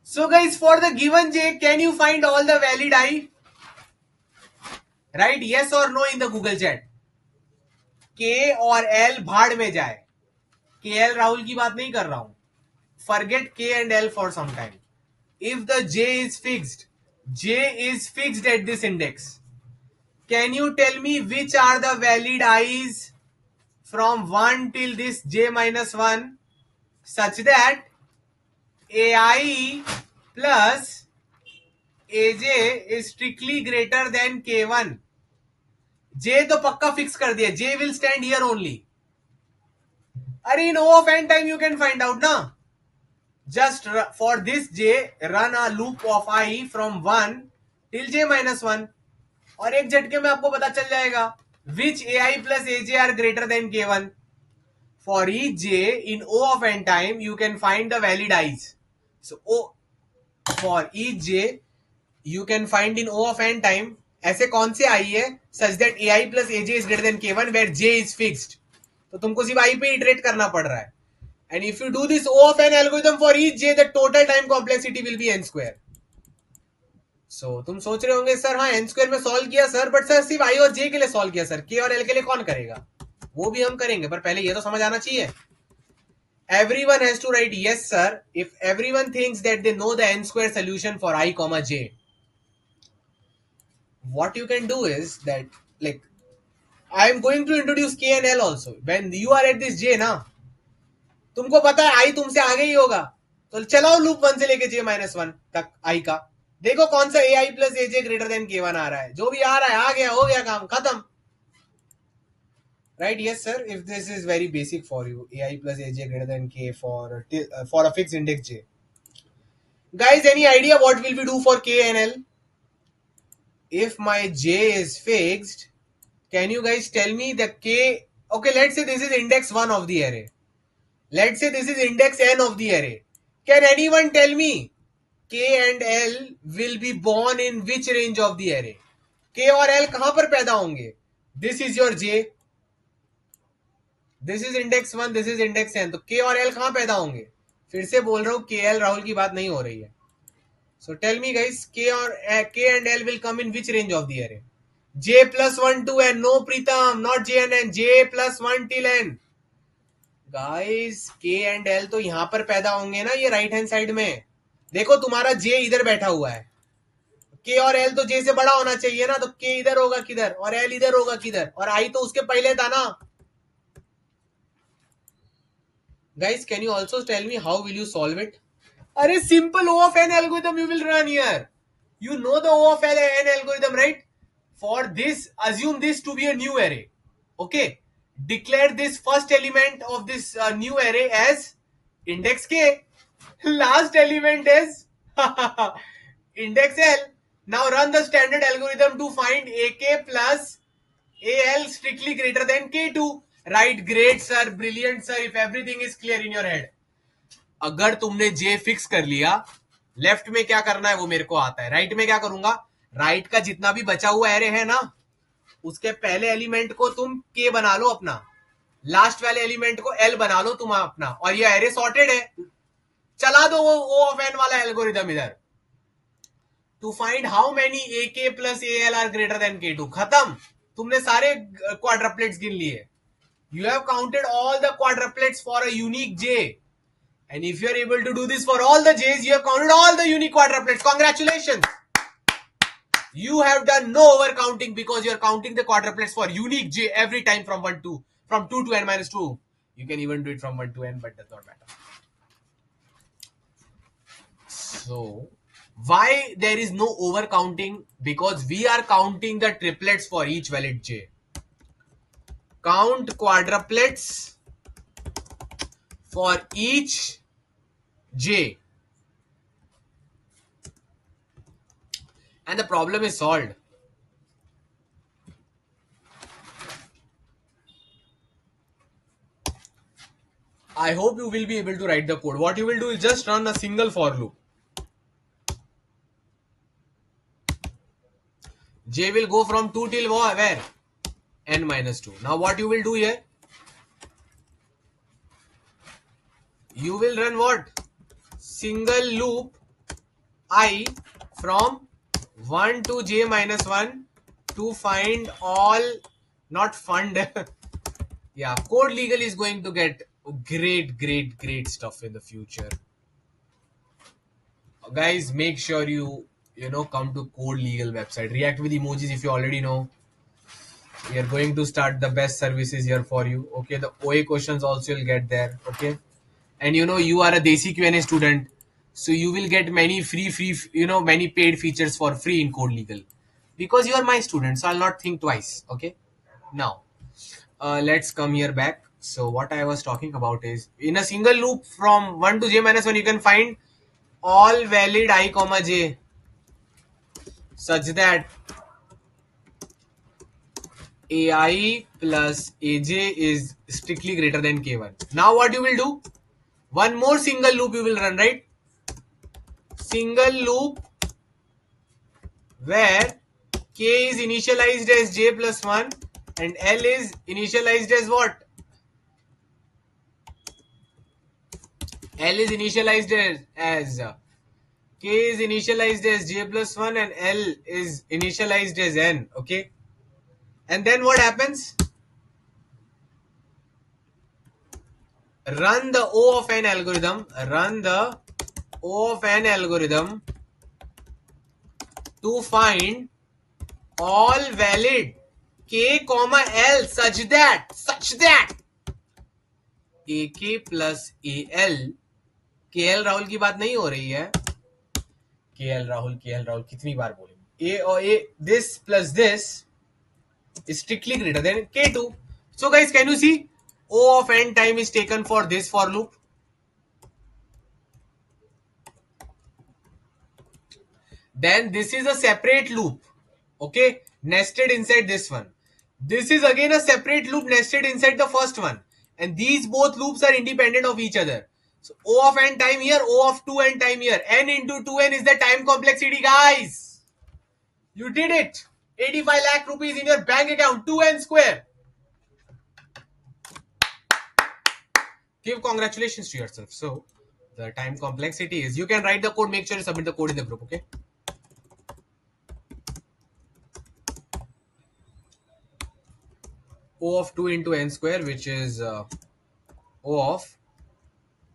So guys, for the given j, can you find all the valid I? Write yes or no in the Google chat. K और L भाड़ में जाए. KL Rahul की बात नहीं कर रहा हूं. Forget K and L for some time. If the J is fixed at this index, can you tell me which are the valid I's from 1 till this J minus 1 such that AI plus AJ is strictly greater than K1? J तो पक्का fix कर दिया. J will stand here only. अरे in O of n time you can find out ना. Just for this J, run a loop of I from 1 till J minus 1. और एक झटके में आपको पता चल जाएगा which AI plus AJ are greater than K1. For each J in O of n time, you can find the valid I's. So for each J, you can find in O of n time ऐसे कौन से I है such that AI plus AJ is greater than K1 where J is fixed. तो तुमको सिर्फ I पे iterate करना पड़ रहा है. And if you do this O of n algorithm for each J, the total time complexity will be n square. So तुम सोच रहे होंगे सर हाँ n square में सॉल्व किया सर, बट सर सिर्फ I और J के लिए सॉल्व किया सर, K और L के लिए कौन करेगा? वो भी हम करेंगे, पर पहले ये तो समझ आना चाहिए. Everyone has to write yes sir if everyone thinks that they know the n square solution for I, J. What you can do is that, like, I am going to introduce K and L also. When you are at this J ना, तुमको पता है I तुमसे आगे ही होगा, तो चलाओ loop 1 से लेके J minus 1 तक I का. देखो कौन सा AI plus AJ greater than K1 आ रहा है. जो भी आ रहा है आ गया, हो गया काम खत्म. Right? Yes sir, if this is very basic for you, AI plus AJ greater than K for a fixed index J. Guys, any idea what will we do for K and L? If my J is fixed, can you guys tell me the K? Okay, let's say this is index 1 of the array. Let's say this is index n of the array. Can anyone tell me K and L will be born in which range of the array? K और L कहां पर पैदा होंगे? This is your J. This is index 1, this is index n. तो K और L कहां पैदा होंगे? फिर से बोल रहा हूं, KL राहुल की बात नहीं हो रही है. So tell me guys, K and L will come in which range of the array? J plus 1 to n. No Pritam, not J and n. J plus 1 till n. Guys, K and L तो यहां पर पैदा होंगे ना, ये right hand side में. देखो तुम्हारा J इधर बैठा हुआ है. K और L तो J से बड़ा होना चाहिए ना, तो K इधर होगा किधर और L इधर होगा किधर, और I तो उसके पहले था ना. Guys, can you also tell me how will you solve it? A simple O of n algorithm you will run here. You know the O of n algorithm, right? For this, assume this to be a new array. Okay. Declare this first element of this new array as index k. Last element is index l. Now run the standard algorithm to find ak plus al strictly greater than k2. Right, great sir, brilliant sir, if everything is clear in your head. अगर तुमने जे fix कर लिया, left में क्या करना है वो मेरे को आता है. राइट में क्या करूंगा, राइट का जितना भी बचा हुआ एरे है ना, उसके पहले एलिमेंट को तुम के बना लो अपना, लास्ट वाले एलिमेंट को एल बना लो तुम अपना, और ये एरे सॉर्टेड है. चला दो वो ओ ऑफ एन वाला एल्गोरिथम इधर. To find how many A K plus A L are greater than K two. खत्म. तुमने सारे क्वाड्रप्लेट्स गिन लिए. You have counted all the quadruplets for a unique J. And if you are able to do this for all the J's, you have counted all the unique quadruplets. Congratulations. You have done no overcounting because you are counting the quadruplets for unique J every time from 2 to n minus 2. You can even do it from 1 to n, but does not matter. So, why there is no overcounting? Because we are counting the triplets for each valid J. Count quadruplets for each J. And the problem is solved. I hope you will be able to write the code. What you will do is just run a single for loop. J will go from 2 till where? N minus 2. Now what you will do here? You will run what? Single loop I from 1 to J minus 1 to find all, not fund. Yeah, Code Legal is going to get great stuff in the future. Guys, make sure you come to Code Legal website. React with emojis if you already know. We are going to start the best services here for you. Okay, the OA questions also will get there. Okay, and you are a Desi Q&A student, so you will get many many paid features for free in Code Legal because you are my student. So I'll not think twice. Okay, now let's come here back. So what I was talking about is in a single loop from 1 to J minus 1, you can find all valid I comma J such that AI plus AJ is strictly greater than K1. Now what you will do? One more single loop you will run, right? Single loop where K is initialized as J plus 1 and L is initialized as what? L is initialized as K is initialized as J plus 1 and L is initialized as N. Okay. And then what happens? Run the O of N algorithm. Run the O of N algorithm to find all valid K comma L such that AK plus AL. KL Rahul की बात नहीं हो रही है. KL Rahul कितनी बार बोलेंगे? A or A, this plus this is strictly greater than K2. So guys, can you see? O of n time is taken for this for loop. Then this is a separate loop. Okay, nested inside this one. This is again a separate loop nested inside the first one. And these both loops are independent of each other. So O of n time here, O of 2n time here. N into 2n is the time complexity, guys. You did it. 85 lakh rupees in your bank account. 2n square. Give congratulations to yourself. So the time complexity is, you can write the code, make sure you submit the code in the group. Okay. O of 2 into n square, which is O of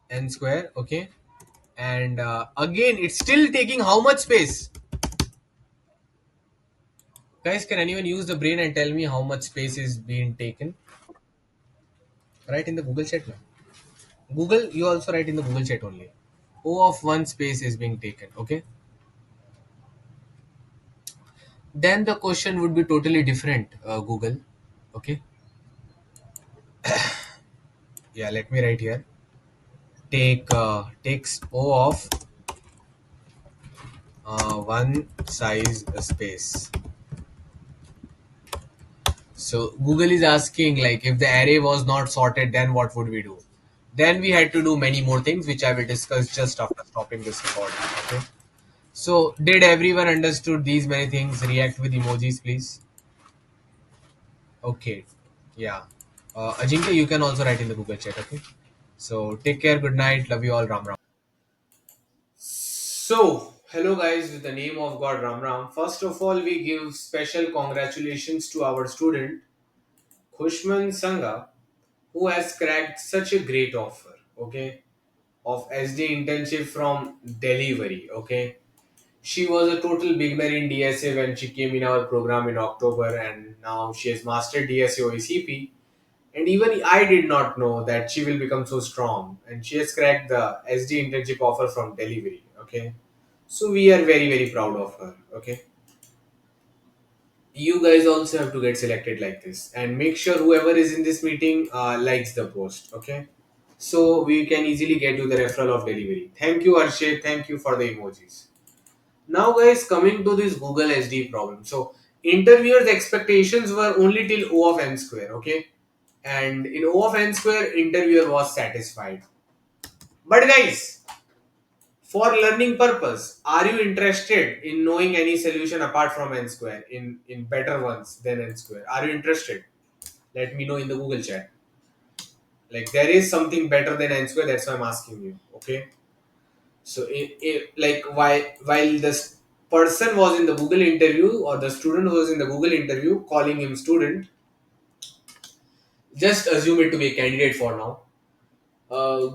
n square. Okay. And again, it's still taking how much space? Guys, can anyone use the brain and tell me how much space is being taken? Right in the Google chat now. Google, you also write in the Google chat only. O of one space is being taken. Okay. Then the question would be totally different. Google. Okay. Yeah. Let me write here. Take takes O of one size space. So Google is asking like if the array was not sorted, then what would we do? Then we had to do many more things, which I will discuss just after stopping this recording. Okay. So did everyone understood these many things? React with emojis, please. Okay. Yeah. Ajinkya, you can also write in the Google chat. Okay. So take care. Good night. Love you all. Ram Ram. So, hello guys, with the name of God Ram Ram. First of all, we give special congratulations to our student Khushman Sangha, who has cracked such a great offer, okay, of SD internship from Delivery, okay. She was a total beginner in DSA when she came in our program in October, and now she has mastered DSA OECP. And even I did not know that she will become so strong, and she has cracked the SD internship offer from Delivery, okay. So we are very very proud of her, okay. You guys also have to get selected like this, and make sure whoever is in this meeting likes the post, okay. So we can easily get you the referral of Delivery. Thank you, Arshay. Thank you for the emojis. Now, guys, coming to this Google SD problem. So interviewers' expectations were only till O of n square, okay? And in O of n square, interviewer was satisfied. But guys, for learning purpose, are you interested in knowing any solution apart from n square in better ones than n square? Are you interested? Let me know in the Google chat. Like there is something better than n square. That's why I'm asking you. Okay. So, like while this person was in the Google interview or the student was in the Google interview, calling him student, just assume it to be a candidate for now.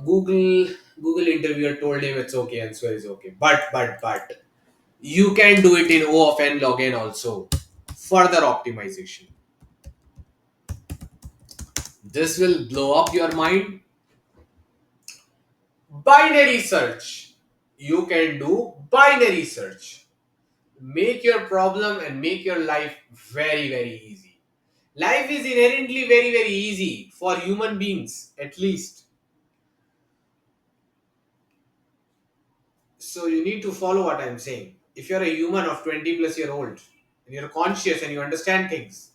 Google interviewer told him it's okay, answer is okay, but you can do it in O of n log n also. Further optimization. This will blow up your mind. Binary search. You can do binary search. Make your problem and make your life very very easy. Life is inherently very very easy for human beings, at least. So you need to follow what I'm saying. If you're a human of 20 plus year old and you're conscious and you understand things,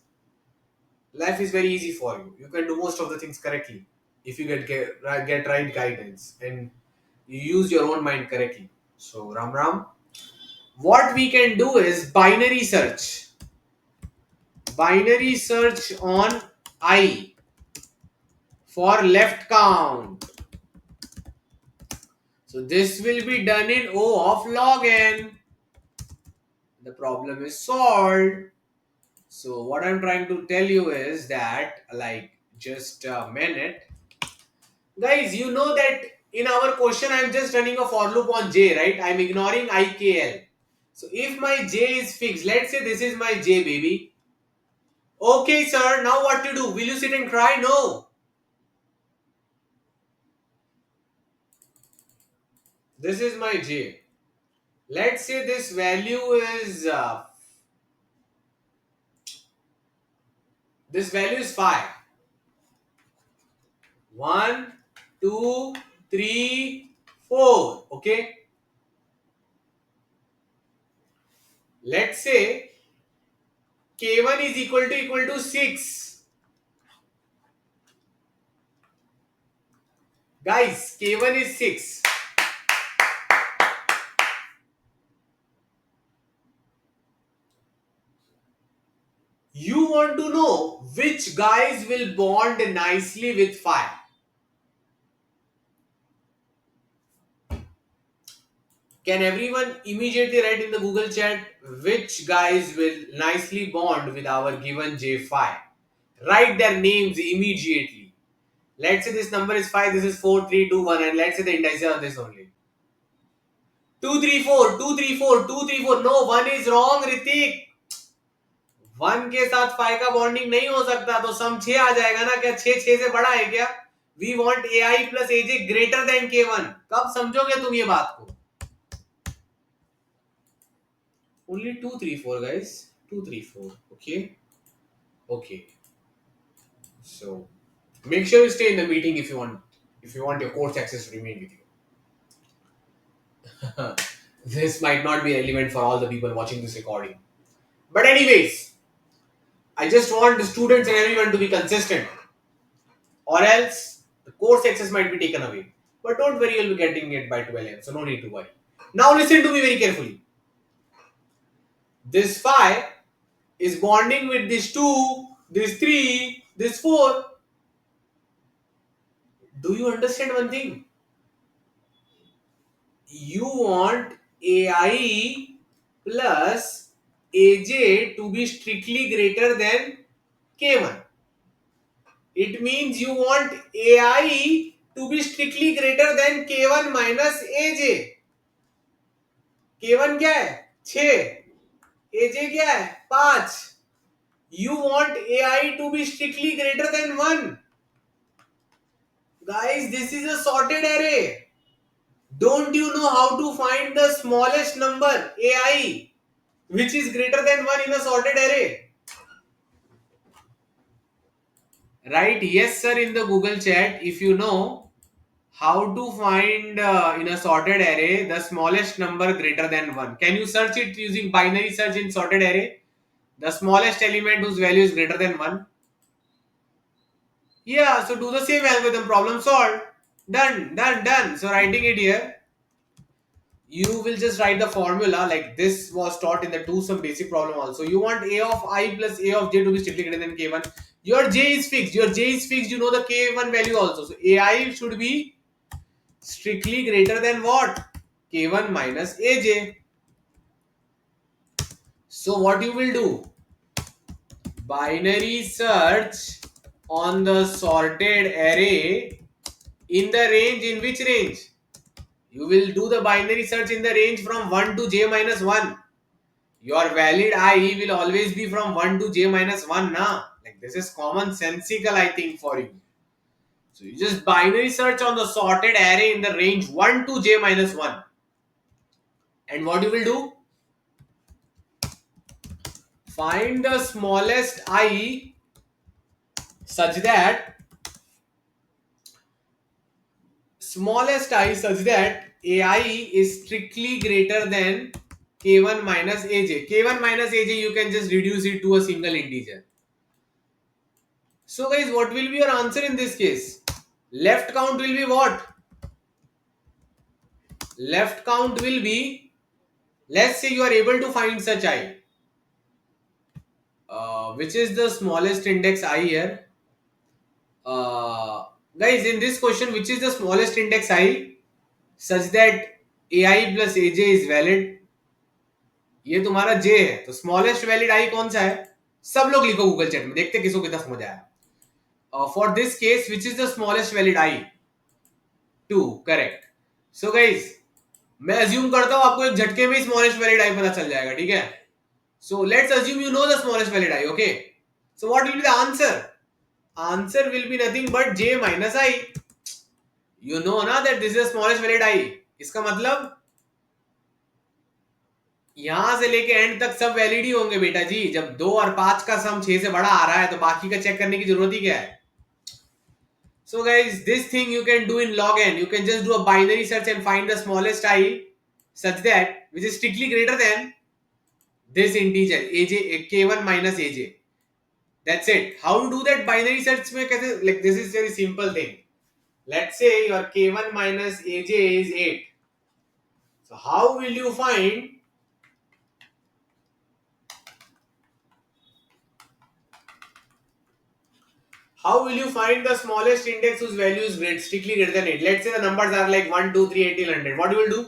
life is very easy for you. You can do most of the things correctly if you get right guidance and you use your own mind correctly. So Ram Ram, what we can do is binary search. Binary search on I for left count. So this will be done in O of log n. The problem is solved. So what I'm trying to tell you is that, like, just a minute. Guys, you know that in our question I'm just running a for loop on j, right? I'm ignoring IKL. So if my j is fixed, let's say this is my j, baby. Okay, sir, now what to do? Will you sit and cry? No. This is my j. Let's say this value is 5. 1, 2, 3, 4. Okay. Let's say K1 is equal to 6. Guys, K1 is 6. You want to know which guys will bond nicely with 5. Can everyone immediately write in the Google chat which guys will nicely bond with our given J5? Write their names immediately. Let's say this number is 5, this is 4, 3, 2, 1, and let's say the indices are this only. 2, 3, 4, 2, 3, 4, 2, 3, 4. No, 1 is wrong, Ritik. 1 के साथ 5 का bonding नहीं हो सकता, तो सम 6 आ जाएगा ना? क्या 6 6 से बड़ा है क्या? We want a i plus a j greater than K1. कब समझोगे तुम ये बात को? Only 2 3 4 guys. 2 3 4. Okay. Okay. So make sure you stay in the meeting if you want, your course access to remain with you. This might not be relevant for all the people watching this recording. But anyways, I just want the students and everyone to be consistent, or else the course access might be taken away. But don't worry, you'll be getting it by 12 am, so no need to worry. Now listen to me very carefully. This 5 is bonding with this 2, this 3, this 4. Do you understand one thing? You want AI plus AJ to be strictly greater than K1. It means you want AI to be strictly greater than K1 minus AJ. K1 क्या है? 6. AJ क्या है? 5. You want AI to be strictly greater than 1. Guys, this is a sorted array. Don't you know how to find the smallest number AI which is greater than 1 in a sorted array? Write yes sir in the Google chat if you know how to find in a sorted array the smallest number greater than 1. Can you search it using binary search in sorted array? The smallest element whose value is greater than 1. Yeah, so do the same algorithm, problem solved. Done, done, done. So writing it here, you will just write the formula like this was taught in the two some basic problem also. You want a of I plus a of j to be strictly greater than K1. Your j is fixed. Your j is fixed. You know the K1 value also. So ai should be strictly greater than what? K1 minus aj. So what you will do? Binary search on the sorted array in the range. In which range? You will do the binary search in the range from 1 to j minus 1. Your valid I will always be from 1 to j minus 1 na. Like this is common sensical I think for you. So you just binary search on the sorted array in the range 1 to j minus 1. And what you will do? Find the smallest I such that ai is strictly greater than K1 minus aj. K1 minus aj you can just reduce it to a single integer. So guys, what will be your answer in this case? Left count will be what? Left count will be, let's say you are able to find such I. Which is the smallest index I here? Guys, in this question, which is the smallest index I such that ai plus aj is valid? ये तुम्हारा j है, तो smallest valid आई कौन सा है? सब लोग लिखो गूगल चैट में, देखते किसको कितना समझ आया. For this case which is the smallest valid I? 2. Correct. So guys, मैं अज्यूम करता हूं आपको एक झटके में स्मॉलेस्ट वैलिड आई पता चल जाएगा, ठीक है? So let's assume you know the smallest valid I. Okay, so what will be the answer? Answer will be nothing but j minus I. You know ना that this is the smallest valid I. इसका मतलब यहां से लेके and तक सब valid ही होंगे बेटा जी. जब 2 और 5 का सम 6 से बड़ा आ रहा है तो बाकी का चेक करने की जरूरत ही क्या है? So guys, this thing you can do in log n. You can just do a binary search and find the smallest I such that which is strictly greater than this integer aj, k1 minus aj. That's it. How to do that binary search में कैसे? Like this is very simple thing. Let's say your k1 minus aj is 8. So how will you find the smallest index whose value is strictly greater than 8? Let's say the numbers are like 1, 2, 3, 8 till 100. What you will do?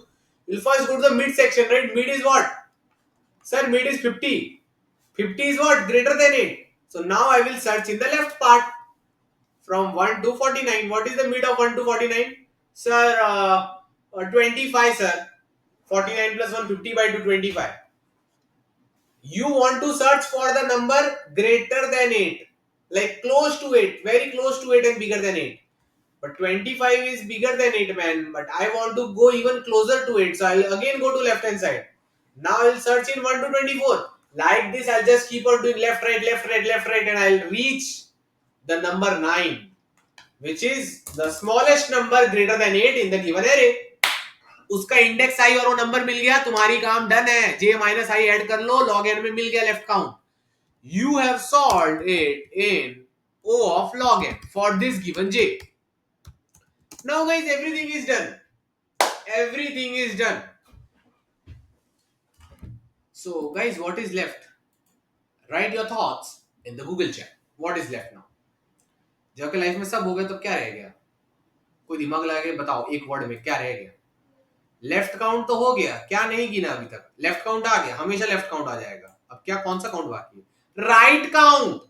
You'll first go to the mid section, right? Mid is what? Sir, mid is 50. 50 is what? Greater than 8. So now I will search in the left part from 1 to 49. What is the mid of 1 to 49? Sir, 25, sir. 49 plus 1, 50 by 2, 25. You want to search for the number greater than 8. Like close to 8. Very close to 8 and bigger than 8. But 25 is bigger than it, man. But I want to go even closer to it. So I'll again go to left hand side. Now I'll search in 1 to 24. Like this, I'll just keep on doing left, right, left, right, left, right, and I'll reach the number 9, which is the smallest number greater than 8 in the given array. उसका index आई और वो number मिल गया, तुम्हारी काम done है. j minus I add कर लो, log n में मिल गया left count. You have solved it in O of log n for this given j. Now guys, everything is done. Everything is done. So guys, what is left? Write your thoughts in the Google chat. What is left now? जब के life में सब हो गया तो क्या रह गया? कोई दिमाग लगा के बताओ एक वर्ड में क्या रह गया? लेफ्ट काउंट तो हो गया, क्या नहीं गिना अभी तक? लेफ्ट काउंट आ गया, हमेशा लेफ्ट काउंट आ जाएगा. अब क्या कौन सा काउंट बाकी है? Right count.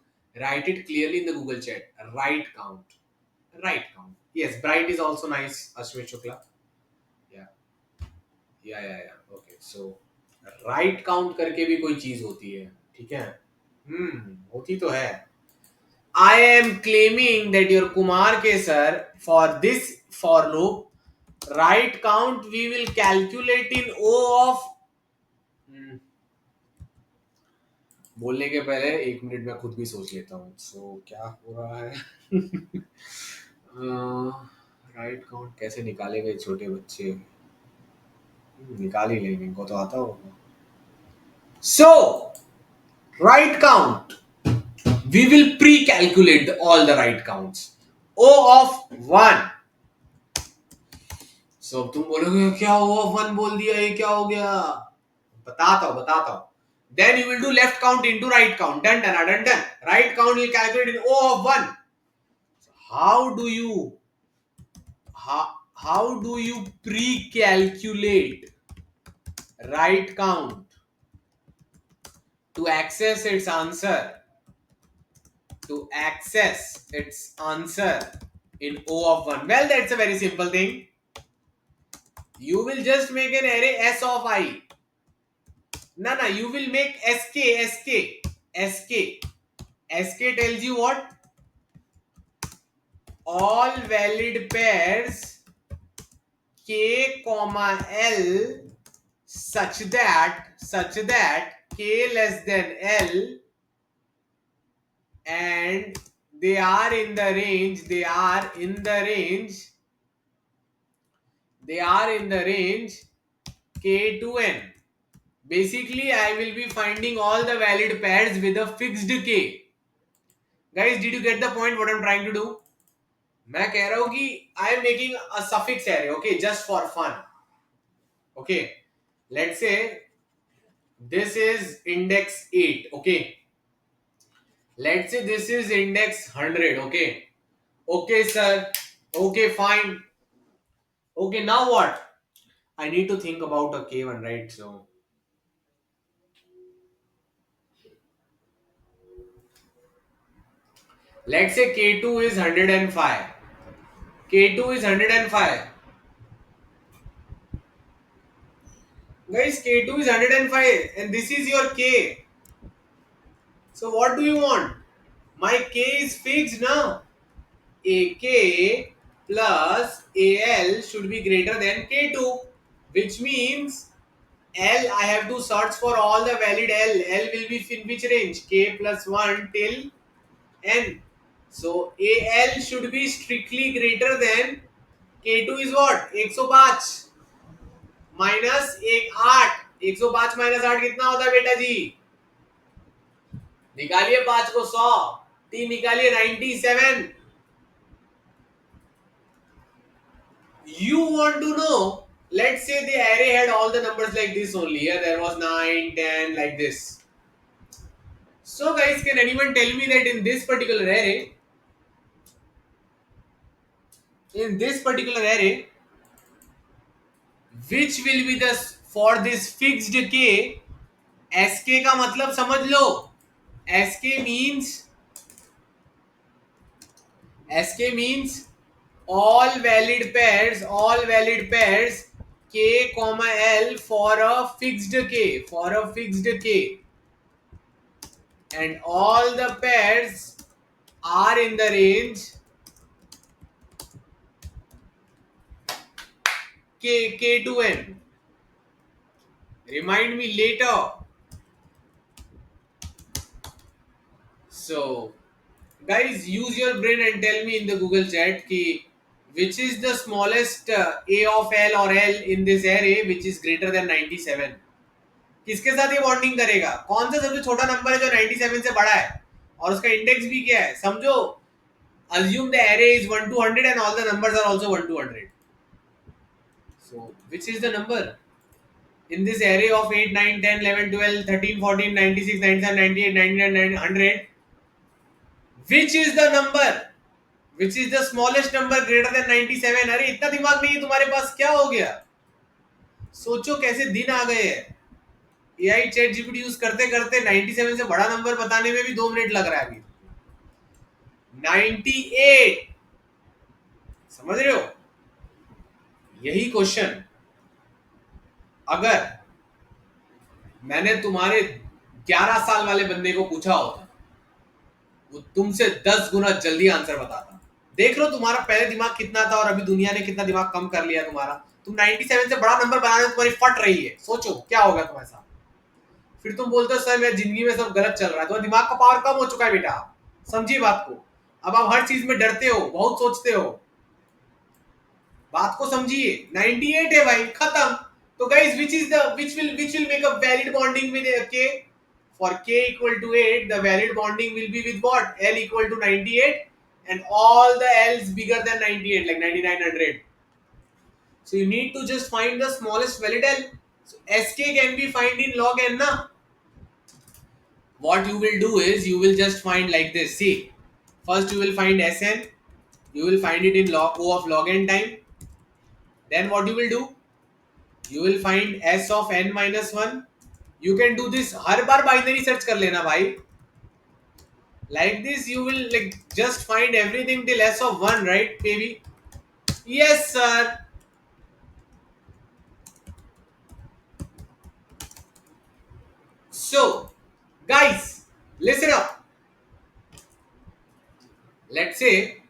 Write it clearly in the Google chat. Right count. Right count. Yes, bright is also nice. Ashwin Shukla. Yeah. Yeah. Okay. So right count करके भी कोई चीज होती है, ठीक है? होती तो है. I am claiming that your Kumar ke sir, for this for loop, right count we will calculate in O of. बोलने के पहले 1 मिनट में खुद भी सोच लेता हूँ. सो क्या हो रहा है? राइट काउंट कैसे निकालेंगे छोटे बच्चे? निकाल ही लेंगे, इनको तो आता होगा. So right count we will pre-calculate all the right counts. O of 1. So तुम बोलोगे क्या O of 1 बोल दिया, ये क्या हो गया? बताता हूँ. Then you will do left count into right count. Done. Right count will calculate in O of 1. So how do you pre-calculate right count to access its answer? To access its answer in O of 1. Well, that's a very simple thing. You will just make an array S of I. No, you will make SK. SK tells you what? All valid pairs K comma L such that K less than L and they are in the range K to N. Basically, I will be finding all the valid pairs with a fixed K. Guys, did you get the point what I'm trying to do? मैं कह रहा हूं कि I am making a suffix array, okay, just for fun. Okay, let's say this is index 8, okay. Let's say this is index 100, okay. Okay, sir. Okay, fine. Okay, now what? I need to think about a K1, right? So let's say K2 is 105. K2 is 105. Guys, K2 is 105 and this is your K. So what do you want? My K is fixed now. AK plus AL should be greater than K2, which means L, I have to search for all the valid L. L will be in which range? K plus 1 till N. So AL should be strictly greater than K2 is what? 105 minus 8. 105 minus 8 कितना होता है बेटा जी? निकालिए 5 को 100, 3 निकालिए 97. You want to know, let's say the array had all the numbers like this only. Here there was 9, 10 like this. So guys, can anyone tell me that in this particular array, which will be the for this fixed K? SK का मतलब समझ लो. SK means all valid pairs K comma L for a fixed K, and all the pairs are in the range K2n. Remind me later. So, guys, use your brain and tell me in the Google chat ki which is the smallest A of L or L in this array which is greater than 97. किसके साथ ये bonding करेगा? कौन सा सबसे छोटा number है जो 97 से बड़ा है और उसका इंडेक्स भी क्या है? समझो, assume the array is 1 to 100 and all the numbers are also 1 to 100. So, which is the number? In this array of 8, 9, 10, 11, 12, 13, 14, 96, 97, 98, 99, 100, which is the number? Which is the smallest number greater than 97? अरे इतना दिमाग नहीं है तुम्हारे पास, क्या हो गया? सोचो कैसे दिन आ गए हैं। एआई चैट जीपीटी यूज करते करते 97 से बड़ा नंबर बताने में भी 2 मिनट लग रहा है अभी। 98, समझ रहे हो? यही क्वेश्चन अगर मैंने तुम्हारे 11 साल वाले बंदे को पूछा होता, वो तुमसे 10 गुना जल्दी आंसर बताता। देख लो तुम्हारा पहले दिमाग कितना था और अभी दुनिया ने कितना दिमाग कम कर लिया तुम्हारा। तुम 97 से बड़ा नंबर बनाने में तुम्हारी फट रही है। सोचो क्या होगा तुम्हारे साथ। फिर तुम बोलते हो सर मेरी जिंदगी में सब गलत चल रहा है। तुम्हारा दिमाग का पावर कम हो चुका है बेटा, समझिए बात को। अब आप हर चीज में डरते हो, बहुत सोचते हो, बात को समझिए। 98 है भाई, खत्म। तो guys which will make a valid bonding with k? For k equal to 8, the valid bonding will be with what? L equal to 98 and all the L's bigger than 98, like 99, 100. So you need to just find the smallest valid L. So Sk can be found in log n na. What you will do is you will just find like this. See, first you will find Sn. You will find it in log O of log n time. Then what you will do? You will find S of n minus 1. You can do this her bar binary search कर लेना भाई. Like this you will like just find everything till S of 1, right baby? Yes sir. So guys, listen up. Let's say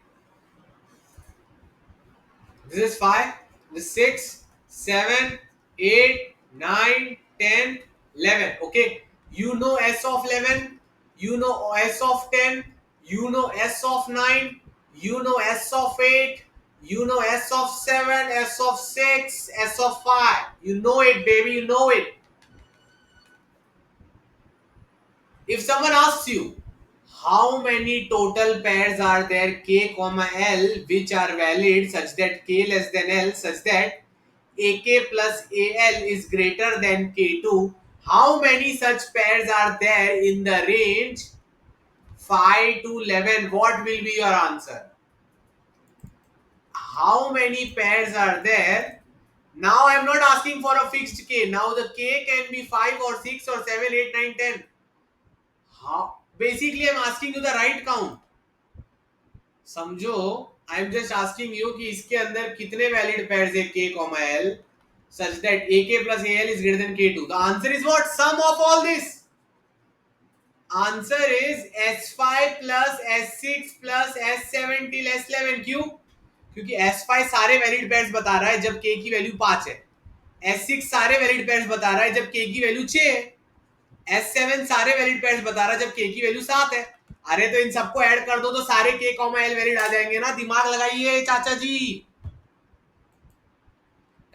this is 5, this is 6, 7, 8, 9, 10, 11. Okay, you know S of 11, you know S of 10, you know S of 9, you know S of 8, you know S of 7, S of 6, S of 5. You know it, baby, you know it. If someone asks you, how many total pairs are there k comma L which are valid such that k less than L such that AK plus AL is greater than K2, how many such pairs are there in the range 5 to 11? What will be your answer? How many pairs are there? Now I am not asking for a fixed K. Now the K can be 5 or 6 or 7, 8, 9, 10. How? Basically I am asking you the right count. समझो, I am just asking you कि इसके अंदर कितने valid pairs है k, l such that ak plus al is greater than k2. The answer is what? Sum of all this. Answer is s5 plus s6 plus s7 till s11. क्यों? क्योंकि s5 सारे valid pairs बता रहा है जब k की value 5 है, s6 सारे वैलिड पेयर्स बता रहा है जब k की वैल्यू 6 है, s7 सारे वैलिड पेयर्स बता रहा है जब k की वैल्यू 7 है. अरे तो इन सबको ऐड कर दो तो सारे k कॉमा l वैलिड आ जाएंगे ना. दिमाग लगाइए चाचा जी.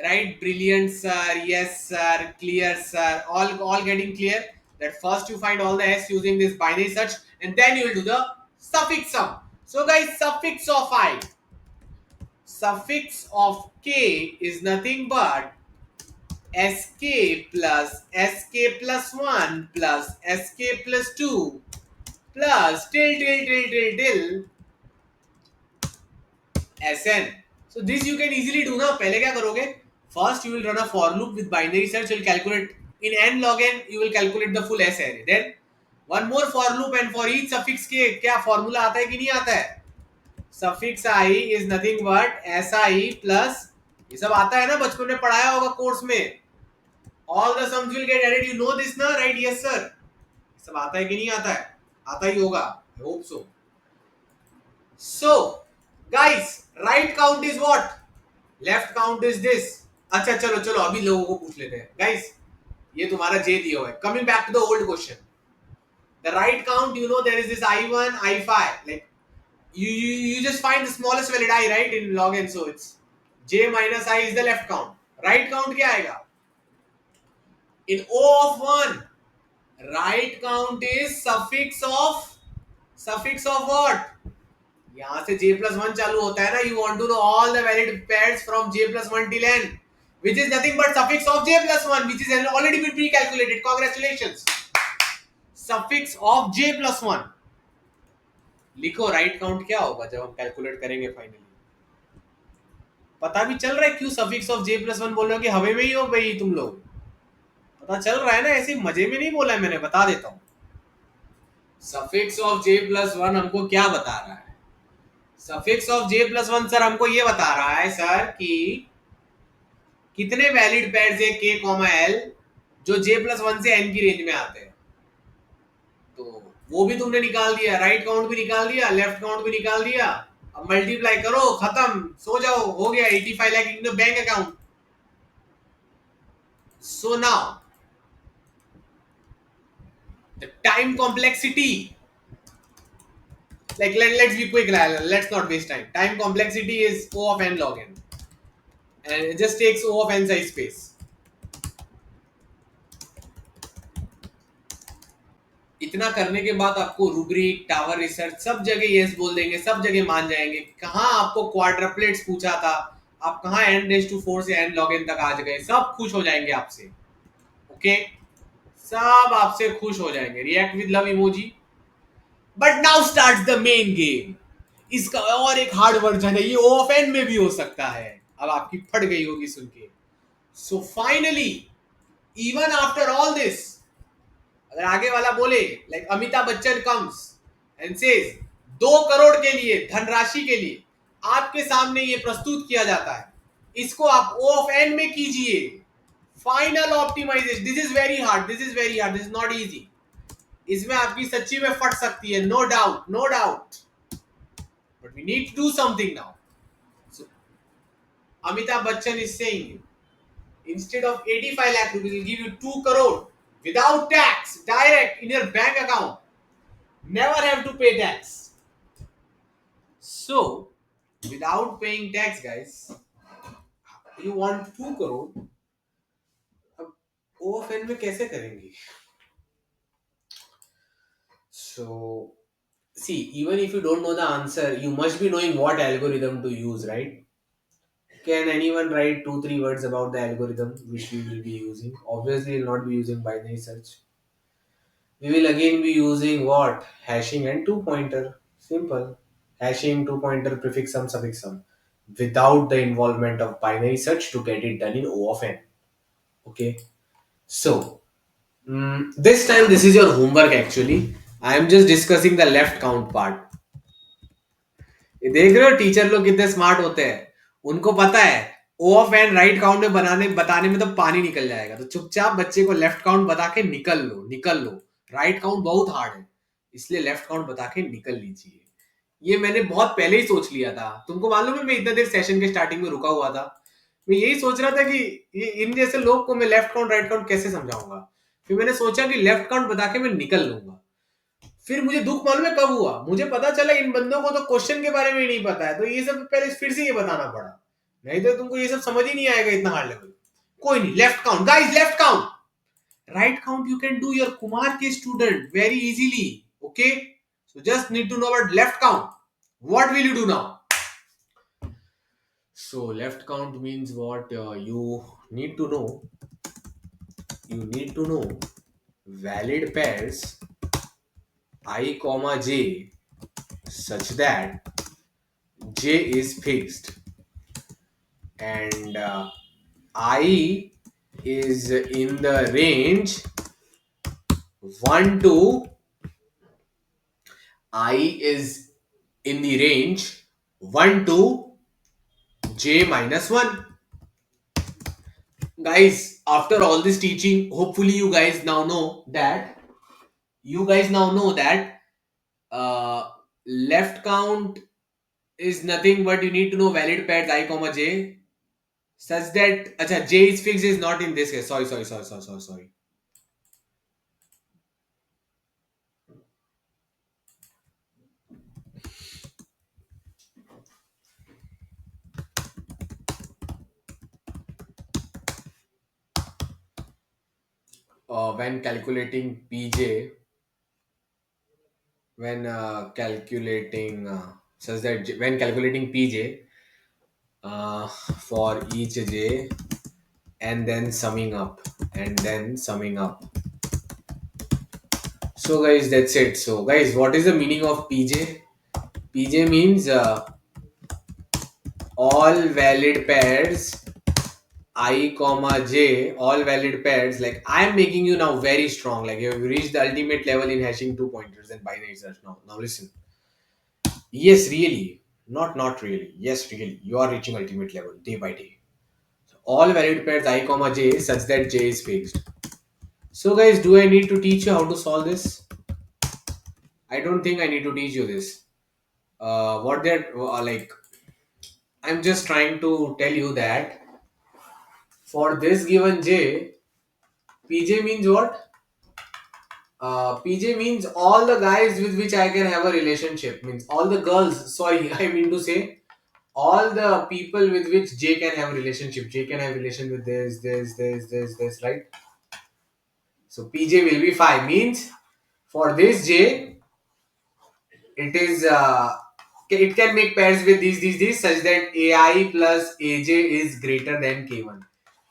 Right, brilliant sir. Yes sir, clear sir. all getting clear that first you find all the s using this binary search and then you will do the suffix sum. So guys, suffix of k is nothing but sk plus 1 plus sk plus 2 plus till Sn. So this you can easily do ना. पहले क्या करोगे? First you will run a for loop with binary search. You will calculate in n log n. You will calculate the full S array. Then one more for loop and for each suffix के क्या formula आता है कि नहीं आता है? Suffix I is nothing but si plus, ये सब आता है ना, बचपन में पढ़ाया होगा कोर्स में. All the sums will get added. You know this ना, right? Yes sir. सब आता है कि नहीं आता है? आता ही होगा. I hope so. So guys, right count is what? Left count is this. अच्छा चलो चलो अभी लोगों को पूछ लेते हैं गाइस. ये तुम्हारा जे दिया हुआ है. Coming back to the old question. The right count, you know, there is this I1, I5. Like you just find the smallest valid I, right, in log n. So it's j minus I is the left count. Right count क्या आएगा? In O of 1, right count is suffix of what? यहाँ से j plus 1 चालू होता है ना. You want to know all the valid pairs from j plus 1 till n, which is nothing but suffix of j plus 1, which is already been pre-calculated. Congratulations. Suffix of j plus 1. लिखो right count क्या होगा जब हम calculate करेंगे finally. पता भी चल रहा है क्यों सफिक्स ऑफ j प्लस 1 बोल रहे हो कि हवे में ही हो भाई तुम लोग. पता चल रहा है ना. ऐसे मजे में नहीं बोला है मैंने. बता देता हूँ. सफिक्स ऑफ j प्लस 1 हमको क्या बता रहा है. Suffix of j plus 1 sir हमको ये बता रहा है सर कि कितने वैलिड पेयर्स है k कॉमा l जो j प्लस 1 से n की रेंज में आते हैं. तो वो भी तुमने निकाल दिया. राइट काउंट भी निकाल दिया. लेफ्ट काउंट भी निकाल दिया. अब मल्टीप्लाई करो. खत्म. सो जाओ. हो गया 85 lakh in the bank account. So now the time complexity, like let's be quick, let's not waste time. Time complexity is O of n log n, and it just takes O of n size space. इतना करने के बाद आपको rubric, tower research सब जगह yes बोल देंगे. सब जगह मान जाएंगे. कहाँ आपको क्वाड्रप्लेट्स पूछा था, आप कहाँ n रेज़ टू 4 से n log n तक आ गए. सब खुश हो जाएंगे आपसे. ओके सब आपसे खुश हो जाएंगे. React with love emoji. But now starts the main game. इसका और एक हार्ड वर्जन है. ये ओ ऑफ एन में भी हो सकता है. अब आपकी फट गई होगी सुन के. So finally even after all this, अगर आगे वाला बोले like Amitabh Bachchan comes and says 2 crore के लिए, धनराशि के लिए आपके सामने ये प्रस्तुत किया जाता है. इसको आप ओ ऑफ एन में कीजिए. Final optimization. This is very hard. This is very hard. This is not easy. इसमें आपकी सच्ची में फट सकती है. No doubt. No doubt. But we need to do something now. So, Amitabh Bachchan is saying, instead of 85 lakh rupees, we'll give you 2 crore without tax, direct in your bank account. Never have to pay tax. So, without paying tax, guys, you want 2 crore. अब OFN में कैसे करेंगे? So, see, even if you don't know the answer, you must be knowing what algorithm to use, right? Can anyone write 2-3 words about the algorithm which we will be using? Obviously, we will not be using binary search. We will again be using what? Hashing and 2-pointer. Simple. Hashing, 2-pointer, prefix sum, suffix sum. Without the involvement of binary search to get it done in O of n. Okay. So, this time this is your homework actually. I am just discussing the left count part. ये देख रहे हो teacher लोग कितने smart होते हैं. उनको पता है ओ ऑफ एन राइट काउंट में बताने में तो पानी निकल जाएगा. तो चुपचाप बच्चे को लेफ्ट काउंट बता के निकल लो. राइट काउंट बहुत हार्ड है, इसलिए लेफ्ट काउंट बता के निकल लीजिए. ये मैंने बहुत पहले ही सोच लिया था. तुमको मालूम है मैं इतना देर सेशन के स्टार्टिंग में रुका हुआ था. मैं यही सोच रहा था कि ये इन जैसे लोग को मैं लेफ्ट काउंट राइट काउंट कैसे समझाऊंगा. फिर मैंने सोचा कि लेफ्ट काउंट बता के मैं निकल लूंगा. फिर मुझे दुख मालूम है कब हुआ. मुझे पता चला इन बंदों को तो क्वेश्चन के बारे में ही नहीं पता है. तो ये सब पहले फिर से ये बताना पड़ा. नहीं तो तुमको ये सब समझ ही नहीं आएगा इतना हार्ड लेवल. कोई नहीं. Left count guys. Left count. Right count you can do your Kumar K student very easily. Okay so just need to know about left count. What will you do now? So left count means what you need to know. You need to know valid pairs I comma j such that j is fixed and I is in the range 1 to I is in the range 1 to j minus 1. Guys, after all this teaching, hopefully you guys now know that left count is nothing but you need to know valid pairs I comma j such that acha j is fixed is not in this case. Sorry. When calculating pj, when calculating such that when calculating pj for each j, and then summing up, and then summing up. So guys, that's it. So guys, what is the meaning of pj? Pj means all valid pairs I comma j, all valid pairs. Like I am making you now very strong, like you have reached the ultimate level in hashing two pointers and binary search. Now listen. Yes, really. Not really. Yes, really. You are reaching ultimate level day by day. So all valid pairs I comma j such that j is fixed. So guys, do I need to teach you how to solve this? I don't think I need to teach you this. What they're like, I'm just trying to tell you that for this given j, pj means what? PJ means all the guys with which I can have a relationship. Means all the girls. Sorry, I mean to say all the people with which J can have a relationship. J can have relation with this, right? So PJ will be 5. Means for this J, it is it can make pairs with these such that AI plus AJ is greater than K1.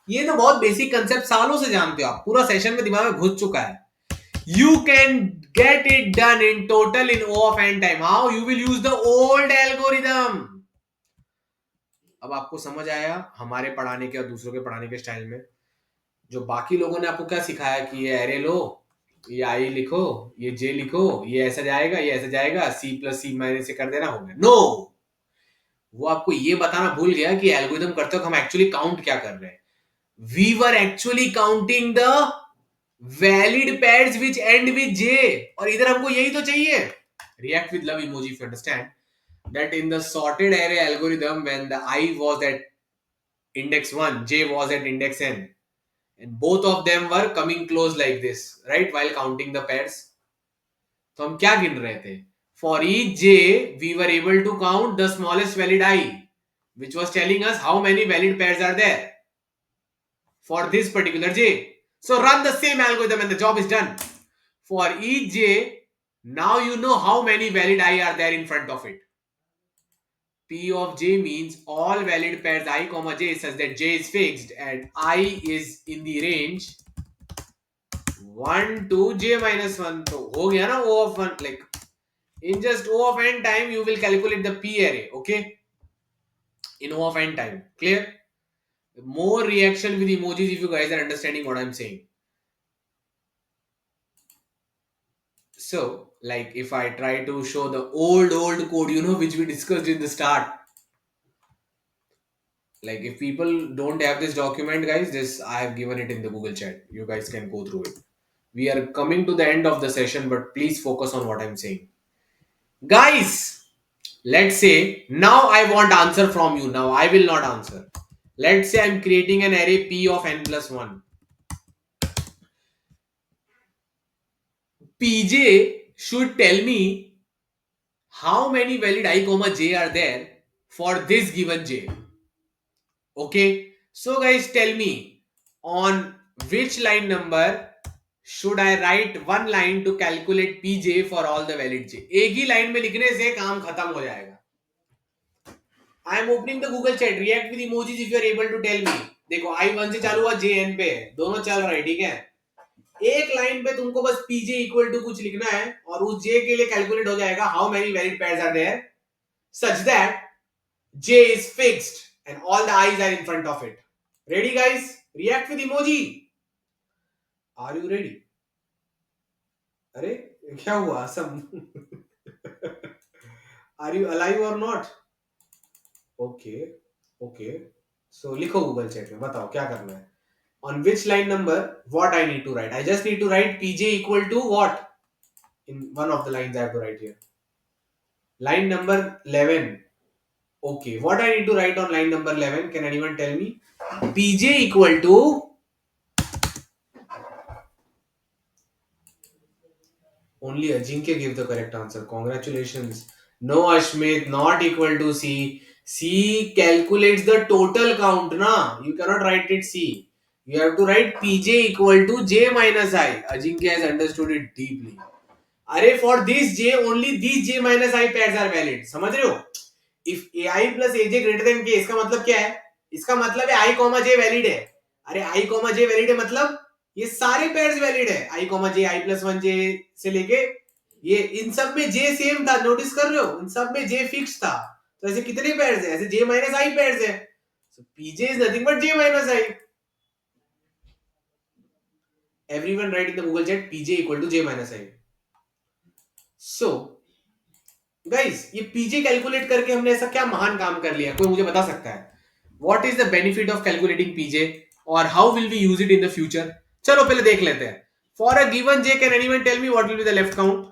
ये तो बहुत basic concept सालों से जानते हो आप, पूरा session में दिमाग में घुस चुका है. You can get it done in total in O of n time. How? You will use the old algorithm. अब आपको समझ आया हमारे पढ़ाने के और दूसरों के पढ़ाने के स्टाइल में. जो बाकी लोगों ने आपको क्या सिखाया कि ये एरे लो, ये आई लिखो, ये जे लिखो, ये ऐसा जाएगा, ये ऐसा जाएगा, सी प्लस सी माइनस से कर देना, हो गया. नो, वो आपको ये बताना भूल गया कि एल्गोरिथम करते वक्त हम एक्चुअली काउंट क्या कर रहे हैं. We were actually counting the valid pairs which end with j, और इधर हमको यही तो चाहिए. React with love emoji if you understand that in the sorted array algorithm when the i was at index 1, j was at index n, and both of them were coming close like this, right, while counting the pairs. तो हम क्या गिन रहे थे? For each j we were able to count the smallest valid I, which was telling us how many valid pairs are there for this particular j. So run the same algorithm and the job is done. For each j, now you know how many valid I are there in front of it. P of j means all valid pairs I comma j such that j is fixed and I is in the range 1 to j minus 1. तो हो गया ना O of 1. Like in just O of n time you will calculate the P array. Okay, in O of n time. Clear? More reaction with emojis if you guys are understanding what I'm saying. So, like if I try to show the old code, which we discussed in the start. Like if people don't have this document, guys, this I have given it in the Google chat. You guys can go through it. We are coming to the end of the session, but please focus on what I'm saying. Guys, let's say now I want answer from you. Now I will not answer. Let's say I'm creating an array P of n plus 1. PJ should tell me how many valid I comma j are there for this given j. Okay, so guys, tell me on which line number should I write one line to calculate pj for all the valid j. एक ही line में लिखने से काम खत्म हो जाएगा. I am opening the Google chat. React with emojis if you are able to tell me. देखो I 1 से चालू हुआ j n पे है, दोनों चल रहे हैं, ठीक है. एक लाइन पे तुमको बस pj इक्वल टू कुछ लिखना है और उस j के लिए कैलकुलेट हो जाएगा how many valid pairs are there such that j is fixed and all the i's are in front of it. Ready guys? React with emoji. Are you ready? अरे क्या हुआ सब? Are you alive or not? Okay. So लिखो Google chat में, बताओ क्या करना है. On which line number what I need to write? I just need to write pj equal to what? In one of the lines I have to write here. Line number 11. Okay, what I need to write on line number 11? Can anyone tell me? Pj equal to, only Ajinkya gave the correct answer. Congratulations. No, Ashmit, not equal to C. C calculates the total count, na? You cannot write it C. You have to write Pj equal to J minus I. Ajinkya has understood it deeply. अरे for this j only this j minus I pairs are valid. समझ रहे हो? If a i plus a j greater than k, इसका मतलब क्या है? इसका मतलब है आई कॉमा जे वैलिड है. अरे आई कॉमा जे वैलिड है मतलब ये सारे पेयर्स वैलिड है. आई कॉमा जे, आई प्लस वन जे से लेके ये, इन सब में जे सेम था. नोटिस कर रहे हो? इन सब में जे फिक्स था. तो ऐसे कितने पेयर्स है? ऐसे जे माइनस आई पेयर्स है. So PJ is nothing but J minus I. Everyone write in the Google chat PJ equal to J minus I. So guys, ये पीजे कैलकुलेट करके हमने ऐसा क्या महान काम कर लिया? कोई मुझे बता सकता है? What is the benefit of calculating PJ और how will we use it in the future? चलो पहले देख लेते हैं. For a given J, can anyone tell me what will be the left count?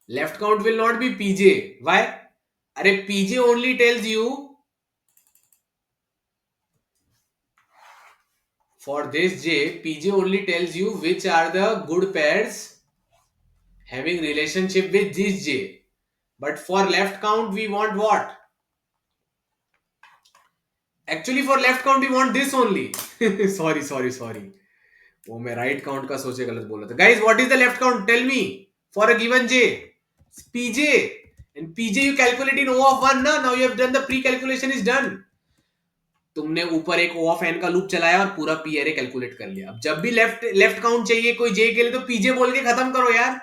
Left count will not be PJ. Why? अरे PJ only tells you, for this j, pj only tells you which are the good pairs having relationship with this j. But for left count we want what? Actually for left count we want this only. sorry, वो मैं right count का सोचे गलत बोल रहा था. Guys, what is the left count? Tell me. For a given j, pj, and pj you calculate in o of 1 ना. Now you have done the pre calculation, is done. तुमने ऊपर एक ओ ऑफ एन का loop चलाया और पूरा P array calculate कर लिया. अब जब भी लेफ्ट लेफ्ट काउंट चाहिए कोई जे के लिए तो पीजे बोल के खत्म करो यार.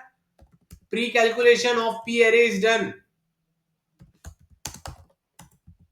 Pre calculation of P array is done.